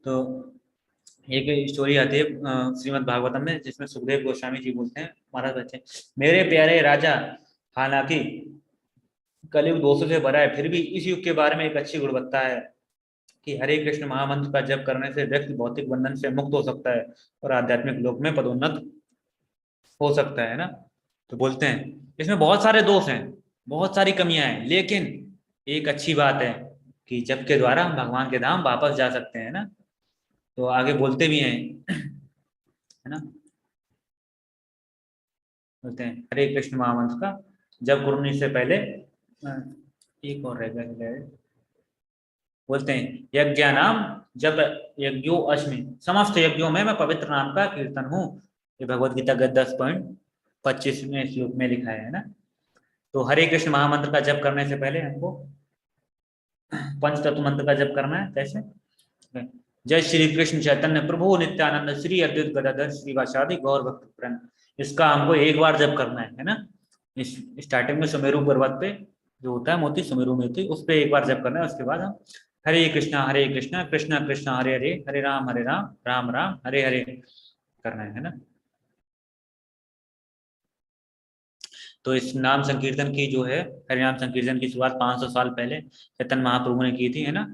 तो एक स्टोरी आती है श्रीमद् भागवतम में, जिसमें सुखदेव गोस्वामी जी बोलते हैं, महाराज बच्चे, मेरे प्यारे राजा, हालांकि कलयुग दोषों से भरा है, फिर भी इस युग के बारे में एक अच्छी गुणवत्ता है कि हरे कृष्ण महामंत्र का जप करने से व्यक्ति भौतिक बंधन से मुक्त हो सकता है और आध्यात्मिक लोक में पदोन्नत हो सकता है ना। तो बोलते हैं इसमें बहुत सारे दोष हैं, बहुत सारी कमियां हैं, लेकिन एक अच्छी बात है कि जप के द्वारा हम भगवान के धाम वापस जा सकते हैं ना। तो आगे बोलते भी हैं, है ना, बोलते हैं हरे कृष्ण महामंत्र का जप करने से पहले एक और रहेगा, बोलते हैं यज्ञ नाम जब यज्ञो अश्मि, समस्त यज्ञों में मैं पवित्र नाम का कीर्तन हूँ। ये भगवत गीता का 10.25वें श्लोक में लिखा है ना। तो हरे कृष्ण महामंत्र का जप करने से पहले हमको पंच तत्व मंत्र का जप करना है। कैसे, जय श्री कृष्ण चैतन्य प्रभु नित्यानंद श्री अद्वैत गदाधर श्रीवासादि गौर भक्त, इसका हमको एक बार जप करना है ना। इस स्टार्टिंग में सुमेरु पर्वत पे जो होता है मोती, सुमेरु में होती, उस पर एक बार जप करना है। उसके बाद हम हरे कृष्णा कृष्णा कृष्णा हरे हरे, हरे राम राम राम हरे हरे करना है ना। तो इस नाम संकीर्तन की जो है, हरिनाम संकीर्तन की शुरुआत 500 साल पहले चैतन्य महाप्रभु ने की थी, है ना।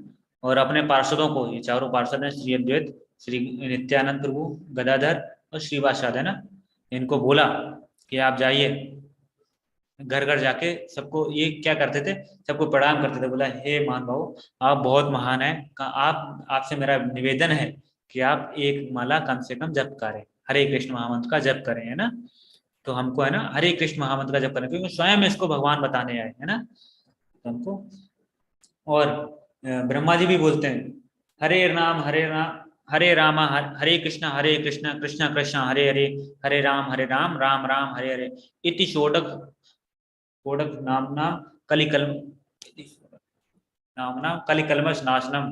और अपने पार्षदों को, ये चारों पार्षद हैं, श्री अद्वैत, श्री नित्यानंद प्रभु, गदाधर और श्रीवासाद, है ना, इनको बोला कि आप जाइए घर घर जाके सबको, ये क्या करते थे, सबको प्रणाम करते थे, बोला हे महान भाव, आप बहुत महान है, आप, आपसे मेरा निवेदन है कि आप एक माला कम से कम जप करें, हरे कृष्ण महामंत्र का जप करें, है ना। तो हमको है ना हरे कृष्ण महामंत्र का जप करना, क्योंकि स्वयं इसको भगवान बताने आए, है ना, तो हमको। और ब्रह्मा जी भी बोलते हैं हरे राम हरे कृष्णा कृष्णा कृष्णा हरे हरे, हरे राम राम हरे हरे, इति षोडक षोडक नामना कलिकल्मष नाशनम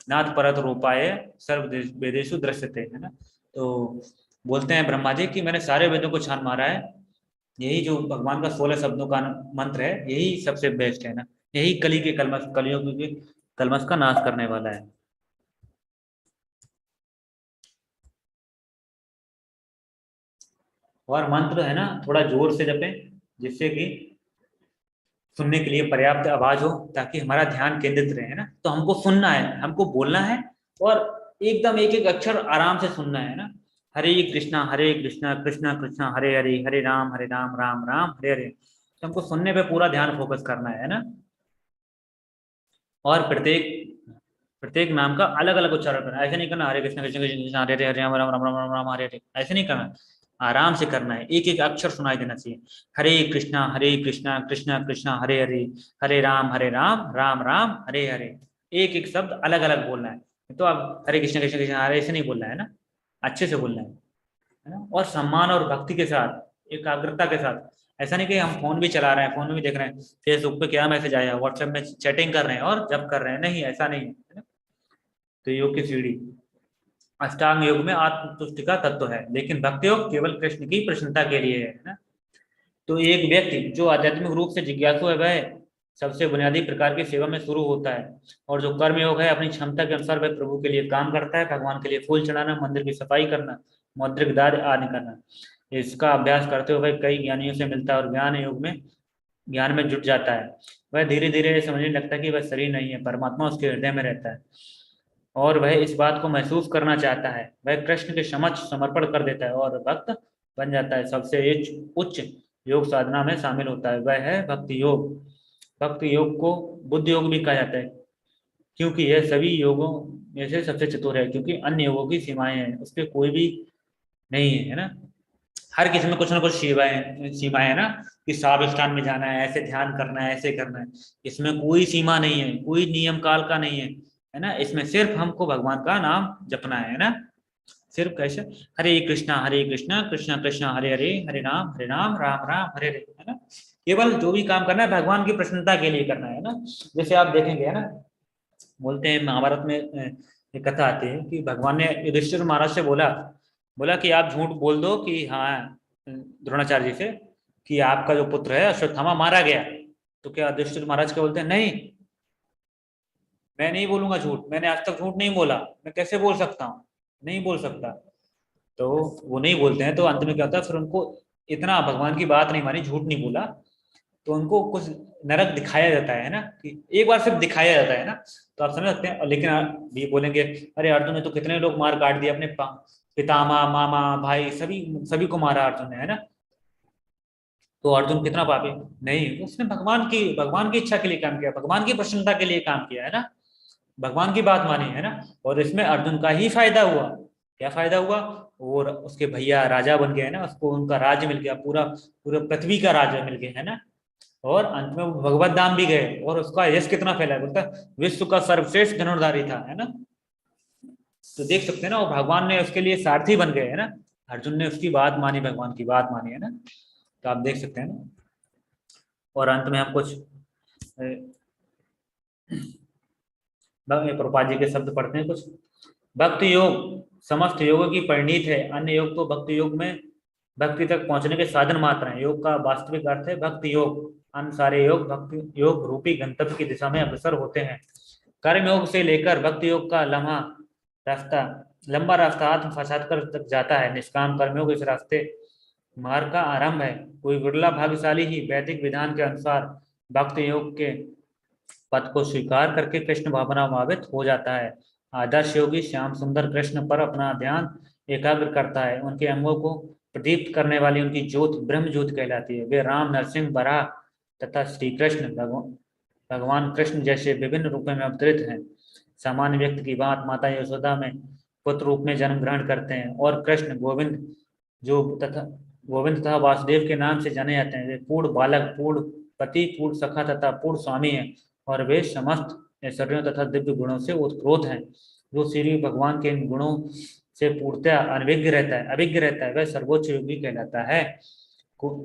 नाथ परत रूपाय सर्व वेदेषु दृश्यते, है ना। तो बोलते हैं ब्रह्मा जी कि मैंने सारे वेदों को छान मारा है, यही जो भगवान का 16 शब्दों का मंत्र है, यही सबसे बेस्ट है ना, यही कली के कलियों के कलमश का नाश करने वाला है। और मंत्र है ना थोड़ा जोर से जपें, जिससे कि सुनने के लिए पर्याप्त आवाज हो, ताकि हमारा ध्यान केंद्रित रहे, है ना। तो हमको सुनना है, हमको बोलना है, और एकदम एक एक अक्षर आराम से सुनना है ना। हरे कृष्णा कृष्णा कृष्णा हरे हरे, हरे राम राम राम हरे हरे। तो हमको सुनने पे पूरा ध्यान फोकस करना है ना। और प्रत्येक नाम का अलग अलग उच्चारण करना, ऐसे नहीं करना हरे कृष्ण कृष्ण कृष्ण कृष्ण हरे हरे, हरे राम राम राम राम राम हरे हरे, ऐसे नहीं करना। आराम से करना है, एक एक अक्षर सुनाई देना चाहिए। हरे कृष्णा कृष्णा कृष्णा हरे हरे, हरे राम राम राम हरे हरे। एक एक शब्द अलग अलग बोलना है। तो आप हरे कृष्णा कृष्णा कृष्णा हरे ऐसे नहीं बोलना है ना, अच्छे से बोलना है ना, और सम्मान और भक्ति के साथ, एकाग्रता के साथ। ऐसा नहीं कि हम फोन भी चला रहे हैं, फोन में भी देख रहे हैं, फेसबुक पे क्या मैसेज आया, व्हाट्सएप में चैटिंग कर रहे हैं और जब कर रहे हैं, नहीं, ऐसा नहीं है ना। तो योग की सीढ़ी, अष्टांग योग में आत्मतुष्टि का तत्व है, लेकिन भक्ति योग केवल कृष्ण की प्रसन्नता के लिए है ना। तो एक व्यक्ति जो आध्यात्मिक रूप से जिज्ञासु है, वह सबसे बुनियादी प्रकार की सेवा में शुरू होता है, और जो कर्म योग है अपनी क्षमता के अनुसार वह प्रभु के लिए काम करता है, भगवान के लिए फूल चढ़ाना, मंदिर की सफाई करना, मौद्रिक दान आदि करना। इसका अभ्यास करते हुए वह कई ज्ञानियों से मिलता है और ज्ञान में जुट जाता है। वह धीरे धीरे समझने लगता है कि वह शरीर नहीं है, परमात्मा उसके हृदय में रहता है, और वह इस बात को महसूस करना चाहता है। वह कृष्ण के समक्ष समर्पण कर देता है और भक्त बन जाता है। सबसे उच्च योग साधना में शामिल होता है, वह है भक्ति योग। भक्ति योग को बुद्ध योग भी कहा जाता है, क्योंकि यह सभी योगों में से सबसे चतुर है, क्योंकि अन्य योगों की सीमाएं हैं, उस पर कोई भी नहीं है ना। हर किसी में कुछ ना कुछ सीमाएं है ना, कि साबिस्तान में जाना है, ऐसे ध्यान करना है, ऐसे करना है। इसमें कोई सीमा नहीं है, कोई नियम काल का नहीं है ना। इसमें सिर्फ हमको भगवान का नाम जपना है ना, सिर्फ कैसे, हरे कृष्णा कृष्णा कृष्णा हरे हरे, हरे राम राम राम हरे हरे, है ना। केवल जो भी काम करना है भगवान की प्रसन्नता के लिए करना है ना। जैसे आप देखेंगे है ना, बोलते हैं महाभारत में एक कथा आती है कि भगवान ने युधिष्ठिर महाराज से बोला कि आप झूठ बोल दो कि हाँ, द्रोणाचार्य जी से, कि आपका जो पुत्र है अश्वत्थामा मारा गया। तो क्या युधिष्ठिर महाराज क्या बोलते हैं, नहीं, मैं नहीं बोलूंगा झूठ, मैंने आज तक झूठ नहीं बोला, मैं कैसे बोल सकता हूँ, नहीं बोल सकता। तो वो नहीं बोलते हैं, तो अंत में क्या होता है, फिर उनको इतना भगवान की बात नहीं मानी, झूठ नहीं बोला, तो उनको कुछ नरक दिखाया जाता है ना, कि एक बार सिर्फ दिखाया जाता है ना। तो आप समझ सकते हैं। लेकिन आप भी बोलेंगे, अरे अर्जुन ने तो कितने लोग मार काट दिए, अपने पितामह मामा भाई सभी को मारा अर्जुन ने, है ना। तो अर्जुन कितना पापी, नहीं, उसने भगवान की इच्छा के लिए काम किया, भगवान की प्रसन्नता के लिए काम किया है ना, भगवान की बात मानी है ना। और इसमें अर्जुन का ही फायदा हुआ। क्या फायदा हुआ, और उसके भैया राजा बन गए ना, उसको उनका राज्य मिल गया, पूरा पृथ्वी का राज्य मिल गया है ना। और अंत में वो भगवत धाम भी गए, और उसका यश कितना फैला है, बोलता विश्व का सर्वश्रेष्ठ धनुर्धारी था, है ना। तो देख सकते हैं ना, वो भगवान ने उसके लिए सारथी बन गए है ना। अर्जुन ने उसकी बात मानी, भगवान की बात मानी है ना। तो आप देख सकते हैं ना। और अंत में हम कुछ प्रभुपाद जी के शब्द पढ़ते हैं कुछ। भक्ति योग समस्त योगों की परिणीत है, अन्य योग तो भक्ति योग में भक्ति तक पहुंचने के साधन मात्र हैं। योग का वास्तविक अर्थ है भक्ति योग। अन्य सारे योग भक्ति योग रूपी गंतव्य की दिशा में अग्रसर होते हैं। कर्म योग से लेकर भक्ति योग का लंबा रास्ता आत्म साक्षात्कार तक जाता है। निष्काम कर्मयोग इस रास्ते मार्ग का आरंभ है। कोई विरला भाग्यशाली ही वैदिक विधान के अनुसार भक्ति योग के पद को स्वीकार करके कृष्ण भावनाभावित हो जाता है। आदर्श योगी श्याम सुंदर कृष्ण पर अपना ध्यान एकाग्र करता है। उनके अंगों को प्रदीप्त करने वाली उनकी ज्योत ब्रह्म ज्योत कहलाती है। वे राम, नरसिंह, बराह तथा श्री कृष्ण भगवान कृष्ण जैसे विभिन्न रूपों में अवतरित हैं। सामान्य व्यक्ति की बात माता यशोदा में पुत्र रूप में जन्म ग्रहण करते हैं, और कृष्ण गोविंद तथा वासुदेव के नाम से जाने जाते हैं। वे पूर्ण बालक, पूर्ण पति, पूर्ण सखा तथा पूर्ण स्वामी हैं, और वे समस्त ऐश्वर्यों तथा दिव्य गुणों से उत्प्रोत हैं। जो श्री भगवान के इन गुणों से पूर्णतया अभिज्ञ रहता है वह सर्वोच्च योगी कहलाता है।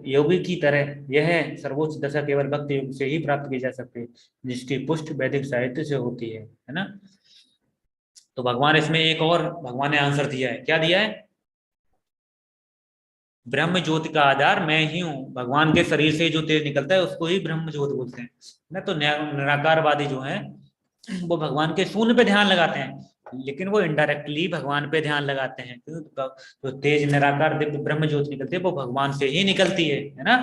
योगी की तरह यह सर्वोच्च दशा केवल भक्ति योग से ही प्राप्त की जा सकती है, जिसकी पुष्टि वैदिक साहित्य से होती है ना। तो भगवान इसमें एक और भगवान ने आंसर दिया है। क्या दिया है, ब्रह्म ज्योति का आधार मैं ही हूँ। भगवान के शरीर से जो तेज निकलता है उसको ही ब्रह्म ज्योति बोलते हैं ना। तो निराकारवादी जो है वो भगवान के शून्य पे ध्यान लगाते हैं, लेकिन वो इनडायरेक्टली भगवान पे ध्यान लगाते हैं। तो तेज निराकार दिव्य ब्रह्म ज्योति निकलती है वो भगवान से ही निकलती है ना।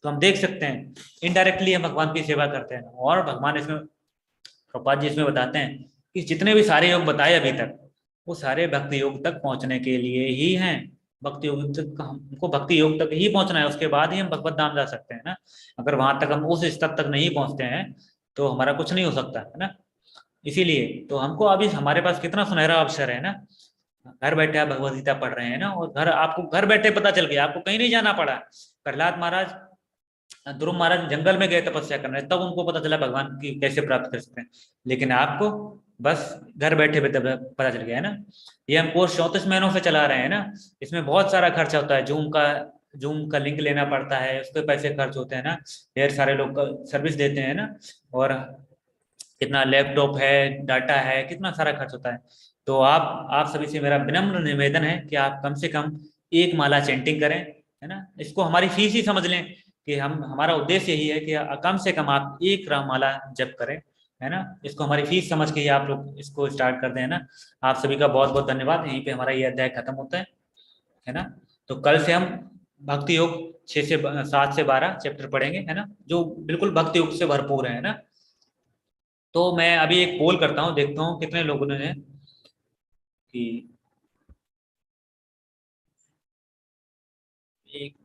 तो हम देख सकते हैं इनडायरेक्टली हम भगवान की सेवा करते हैं। और भगवान इसमें प्रभुपाद जी इसमें बताते हैं कि जितने भी सारे योग बताए अभी तक वो सारे भक्ति योग तक पहुंचने के लिए ही हैं। भक्ति योग तक हमको भक्ति योग तक ही पहुंचना है, उसके बाद ही हम भगवत धाम जा सकते हैं ना। अगर वहां तक हम उस स्तर तक नहीं पहुंचते हैं तो हमारा कुछ नहीं हो सकता है ना। इसीलिए तो हमको अभी हमारे पास कितना सुनहरा अवसर है ना, घर बैठे आप भगवत गीता पढ़ रहे हैं ना, और घर आपको घर बैठे पता चल गया, आपको कहीं नहीं जाना पड़ा। प्रहलाद महाराज, ध्रुव महाराज जंगल में गए तपस्या करने, तब उनको पता चला भगवान की कैसे प्राप्त कर सकते हैं, लेकिन आपको बस घर बैठे पता चल गया है ना। ये हम कोर्स 34 महीनों से चला रहे हैं ना, इसमें बहुत सारा खर्चा होता है, जूम का लिंक लेना पड़ता है, उसके पैसे खर्च होते हैं ना, ढेर सारे लोग सर्विस देते हैं ना, और कितना लैपटॉप है, डाटा है, कितना सारा खर्च होता है। तो आप सभी से मेरा विनम्र निवेदन है कि आप कम से कम एक माला चैंटिंग करें, है ना। इसको हमारी फीस ही समझ लें कि हमारा उद्देश्य यही है कि कम से कम आप एक राम माला जप करें, है ना। इसको हमारी फीस समझ के ही आप लोग इसको स्टार्ट कर दें, है ना। आप सभी का बहुत बहुत धन्यवाद। यहीं पे हमारा ये अध्याय खत्म होता है ना। तो कल से हम भक्ति योग 7 से 12 चैप्टर पढ़ेंगे, है ना, जो बिल्कुल भक्ति योग से भरपूर है ना। तो मैं अभी एक पोल करता हूँ, देखता हूँ कितने लोगों ने कि एक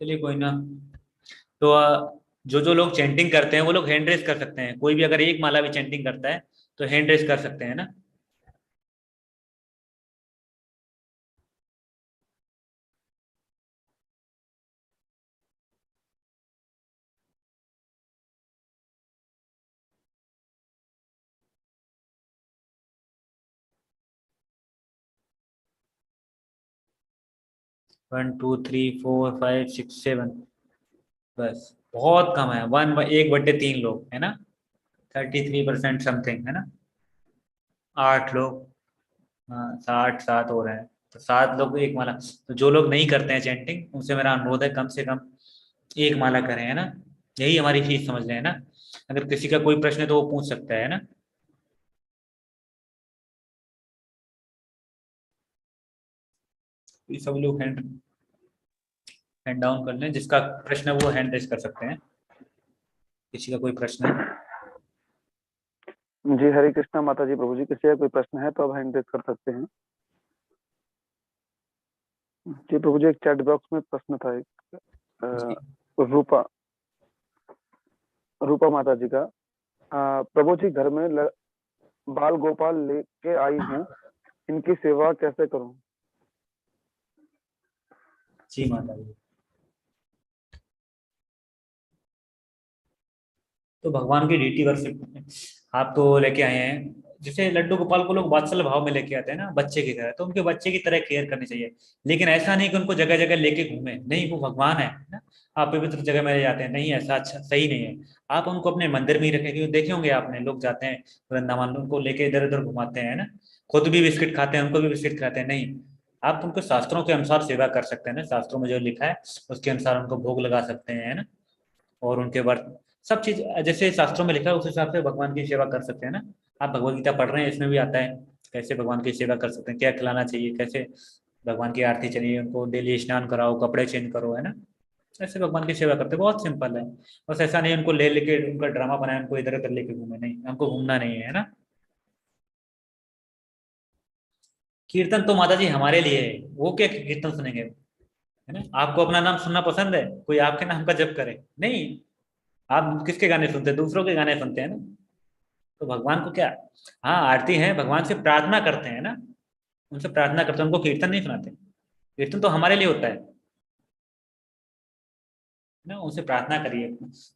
चलिए कोई ना। तो जो लोग चैंटिंग करते हैं वो लोग हैंड रेस कर सकते हैं, कोई भी अगर एक माला भी चैंटिंग करता है तो हैंड रेस कर सकते हैं ना। One two three four five six seven, बस बहुत कम है, 1/3 लोग, है ना, 33% समथिंग, है ना। 8 लोग, हाँ 7 हो रहे हैं, तो 7 लोग एक माला। तो जो लोग नहीं करते हैं चैंटिंग, उनसे मेरा अनुरोध है कम से कम एक माला करें, है ना। यही हमारी फीस समझ लें, है ना। अगर किसी का कोई प्रश्न है तो वो पूछ सकता है ना। ये सब लोग हैंड डाउन कर लें, जिसका प्रश्न है वो हैंड रेस कर सकते हैं। किसी का कोई प्रश्न है? जी हरे कृष्णा माता जी प्रभु जी, किसी का कोई प्रश्न है तो आप हैंड रेज कर सकते हैं। जी प्रभु जी, एक चैट बॉक्स में प्रश्न था एक रूपा माता जी का। प्रभु जी, घर में बाल गोपाल लेके आई हूँ, इनकी सेवा कैसे करूँ? जी माता जी। तो भगवान की डीटी वर्शिप आप तो लेके आए हैं, जैसे लड्डू गोपाल को लोग वात्सल्य भाव में लेके आते हैं ना बच्चे की तरह, तो उनके बच्चे की तरह केयर करनी चाहिए। लेकिन ऐसा नहीं कि उनको जगह जगह लेके घूमे, नहीं, वो भगवान है ना। आप पवित्र जगह में ले जाते हैं, नहीं, ऐसा अच्छा सही नहीं है। आप उनको अपने मंदिर में ही रखें, क्योंकि देखे होंगे आपने, लोग जाते हैं वृंदावन, उनको लेके इधर उधर घुमाते हैं ना, खुद भी बिस्किट खाते हैं, उनको भी बिस्किट खाते हैं, नहीं। आप उनको शास्त्रों के अनुसार सेवा कर सकते हैं ना, शास्त्रों में जो लिखा है उसके अनुसार उनको भोग लगा सकते हैं, है ना। और उनके व्रत, सब चीज जैसे शास्त्रों में लिखा है उस हिसाब से भगवान की सेवा कर सकते हैं ना। आप भगवत गीता पढ़ रहे हैं, इसमें भी आता है कैसे भगवान की सेवा कर सकते हैं, क्या खिलाना चाहिए, कैसे भगवान की आरती चाहिए, उनको डेली स्नान कराओ, कपड़े चेंज करो, है ना। ऐसे भगवान की सेवा करते हैं, बहुत सिंपल है। बस ऐसा नहीं उनको ले लेके उनका ड्रामा बनाए, उनको इधर उधर लेके घूमे, नहीं, हमको घूमना नहीं है ना। कीर्तन तो माता जी हमारे लिए है, वो क्या कीर्तन सुनेंगे, है ना। आपको अपना नाम सुनना पसंद है, कोई आपके नाम का जप करे, नहीं। आप किसके गाने सुनते हैं? दूसरों के गाने सुनते हैं ना। तो भगवान को क्या, हाँ आरती है, भगवान से प्रार्थना करते हैं ना, उनसे प्रार्थना करते हैं, उनको कीर्तन नहीं सुनाते। कीर्तन तो हमारे लिए होता है ना, उनसे प्रार्थना करिए।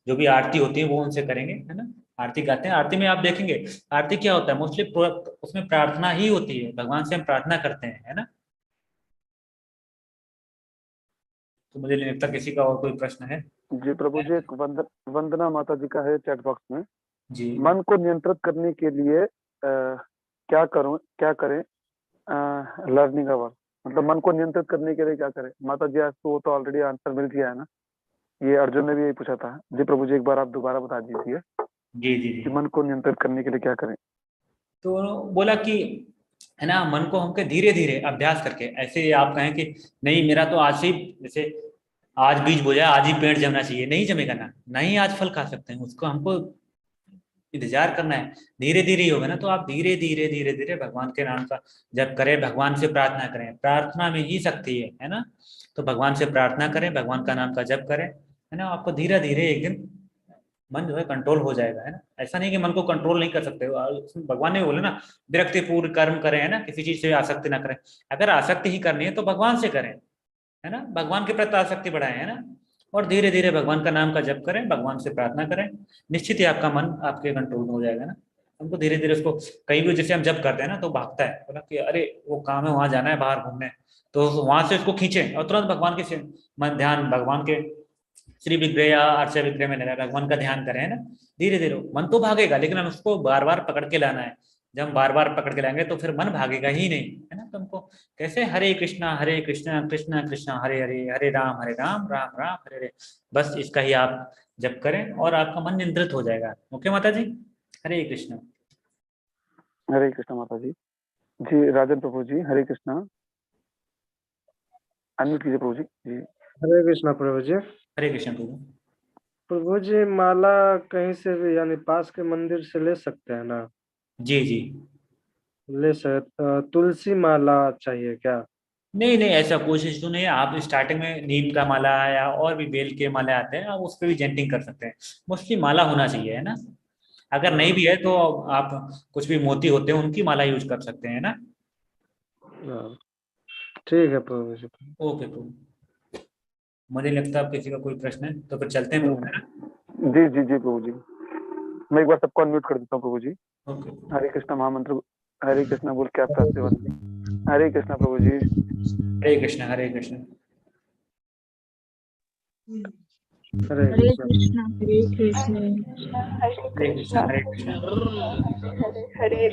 जो भी आरती होती है वो उनसे करेंगे, है ना। आरती गाते हैं, आरती में आप देखेंगे आरती क्या होता है, मोस्टली उसमें प्रार्थना ही होती है, भगवान से हम प्रार्थना करते हैं, है ना। तो मुझे नहीं लगता किसी का और कोई प्रश्न है। जी प्रभु जी, एक वंदना माता जी का है चैट बॉक्स में। जी मन को नियंत्रित करने के लिए क्या करें? लर्निंग अवर, मतलब मन को नियंत्रित करने के लिए क्या करें माता जी? आज तो वो तो ऑलरेडी आंसर मिल गया है ना, ये अर्जुन ने भी यही पूछा था। जी प्रभु जी, एक बार आप दोबारा बता दीजिए जी जी कि जी। मन को नियंत्रित करने के लिए क्या करें। तो बोला कि, है ना, मन को हमको धीरे धीरे अभ्यास करके, ऐसे आप कहें कि नहीं मेरा तो आज से ही, जैसे आज बीज बोया आज ही पेड़ जमना चाहिए, नहीं जमेगा ना, नहीं आज फल खा सकते हैं, उसको हमको इंतजार करना है, धीरे धीरे ही होगा ना। तो आप धीरे धीरे धीरे धीरे भगवान के नाम का जप करें, भगवान से प्रार्थना करें, प्रार्थना में ही शक्ति है ना। तो भगवान से प्रार्थना करें, भगवान का नाम का जप करें, है ना। आपको धीरे धीरे एक दिन मन जो है कंट्रोल हो जाएगा, है ना। ऐसा नहीं कि मन को कंट्रोल नहीं कर सकते, भगवान ने बोले ना विरक्ति पूर्ण कर्म करें, है ना, किसी चीज से आसक्ति ना करें। अगर आसक्ति ही करनी है तो भगवान से करें, है ना, भगवान के प्रति आसक्ति बढ़ाएं, है ना। और धीरे धीरे भगवान का नाम का जप करें, भगवान से प्रार्थना करें, निश्चित ही आपका मन आपके कंट्रोल में हो जाएगा ना। हमको धीरे धीरे उसको, कहीं भी जैसे हम जप करते हैं ना तो भागता है बोला कि अरे वो काम है, वहां जाना है बाहर घूमने, तो वहां से उसको खींचे और तुरंत भगवान के मन ध्यान, भगवान के श्री विग्रह या अर्चा विग्रह में लगा, भगवान का ध्यान करें, है ना। धीरे धीरे मन तो भागेगा, लेकिन हम उसको बार बार पकड़ के लाना है। जब हम बार बार पकड़ के लाएंगे तो फिर मन भागेगा ही नहीं, है ना। तो हमको कैसे हरे कृष्णा कृष्णा कृष्णा हरे हरे, हरे राम राम राम हरे हरे, बस इसका ही आप जप करें और आपका मन नियंत्रित हो जाएगा। ओके माता जी, हरे कृष्णा। हरे कृष्णा माता जी। जी राजन प्रभु जी, हरे कृष्णा। अनम्यूट कीजिए प्रभु जी। जी हरे कृष्णा प्रभु जी। हरे कृष्ण प्रभु। प्रभु जी माला कहीं से भी यानी पास के मंदिर से ले सकते हैं ना? जी जी, ले सकते। तुलसी माला चाहिए क्या? नहीं नहीं, ऐसा कोशिश तो नहीं है। आप स्टार्टिंग में नीम का माला या और भी बेल के माले आते हैं, आप उस पर भी जेंटिंग कर सकते हैं। मोस्टली माला होना चाहिए, है ना। अगर नहीं भी है तो आप कुछ भी मोती होते हैं उनकी माला यूज कर सकते हैं ना। ठीक है प्रभु जी। ओके प्रभु, मुझे लगता है अब किसी का कोई प्रश्न है तो फिर चलते हैं प्रभु, है ना। जी जी जी प्रभु जी, मैं एक बार सबको अनम्यूट कर देता हूँ प्रभु जी। ओके हरे कृष्णा महामंत्र हरे कृष्णा बोल के आपका सेवन। हरे कृष्णा प्रभु जी। हरे कृष्ण हरे कृष्ण। हरे कृष्णा। हरे कृष्ण हरे कृष्ण हरे कृष्ण हरे कृष्ण। हरे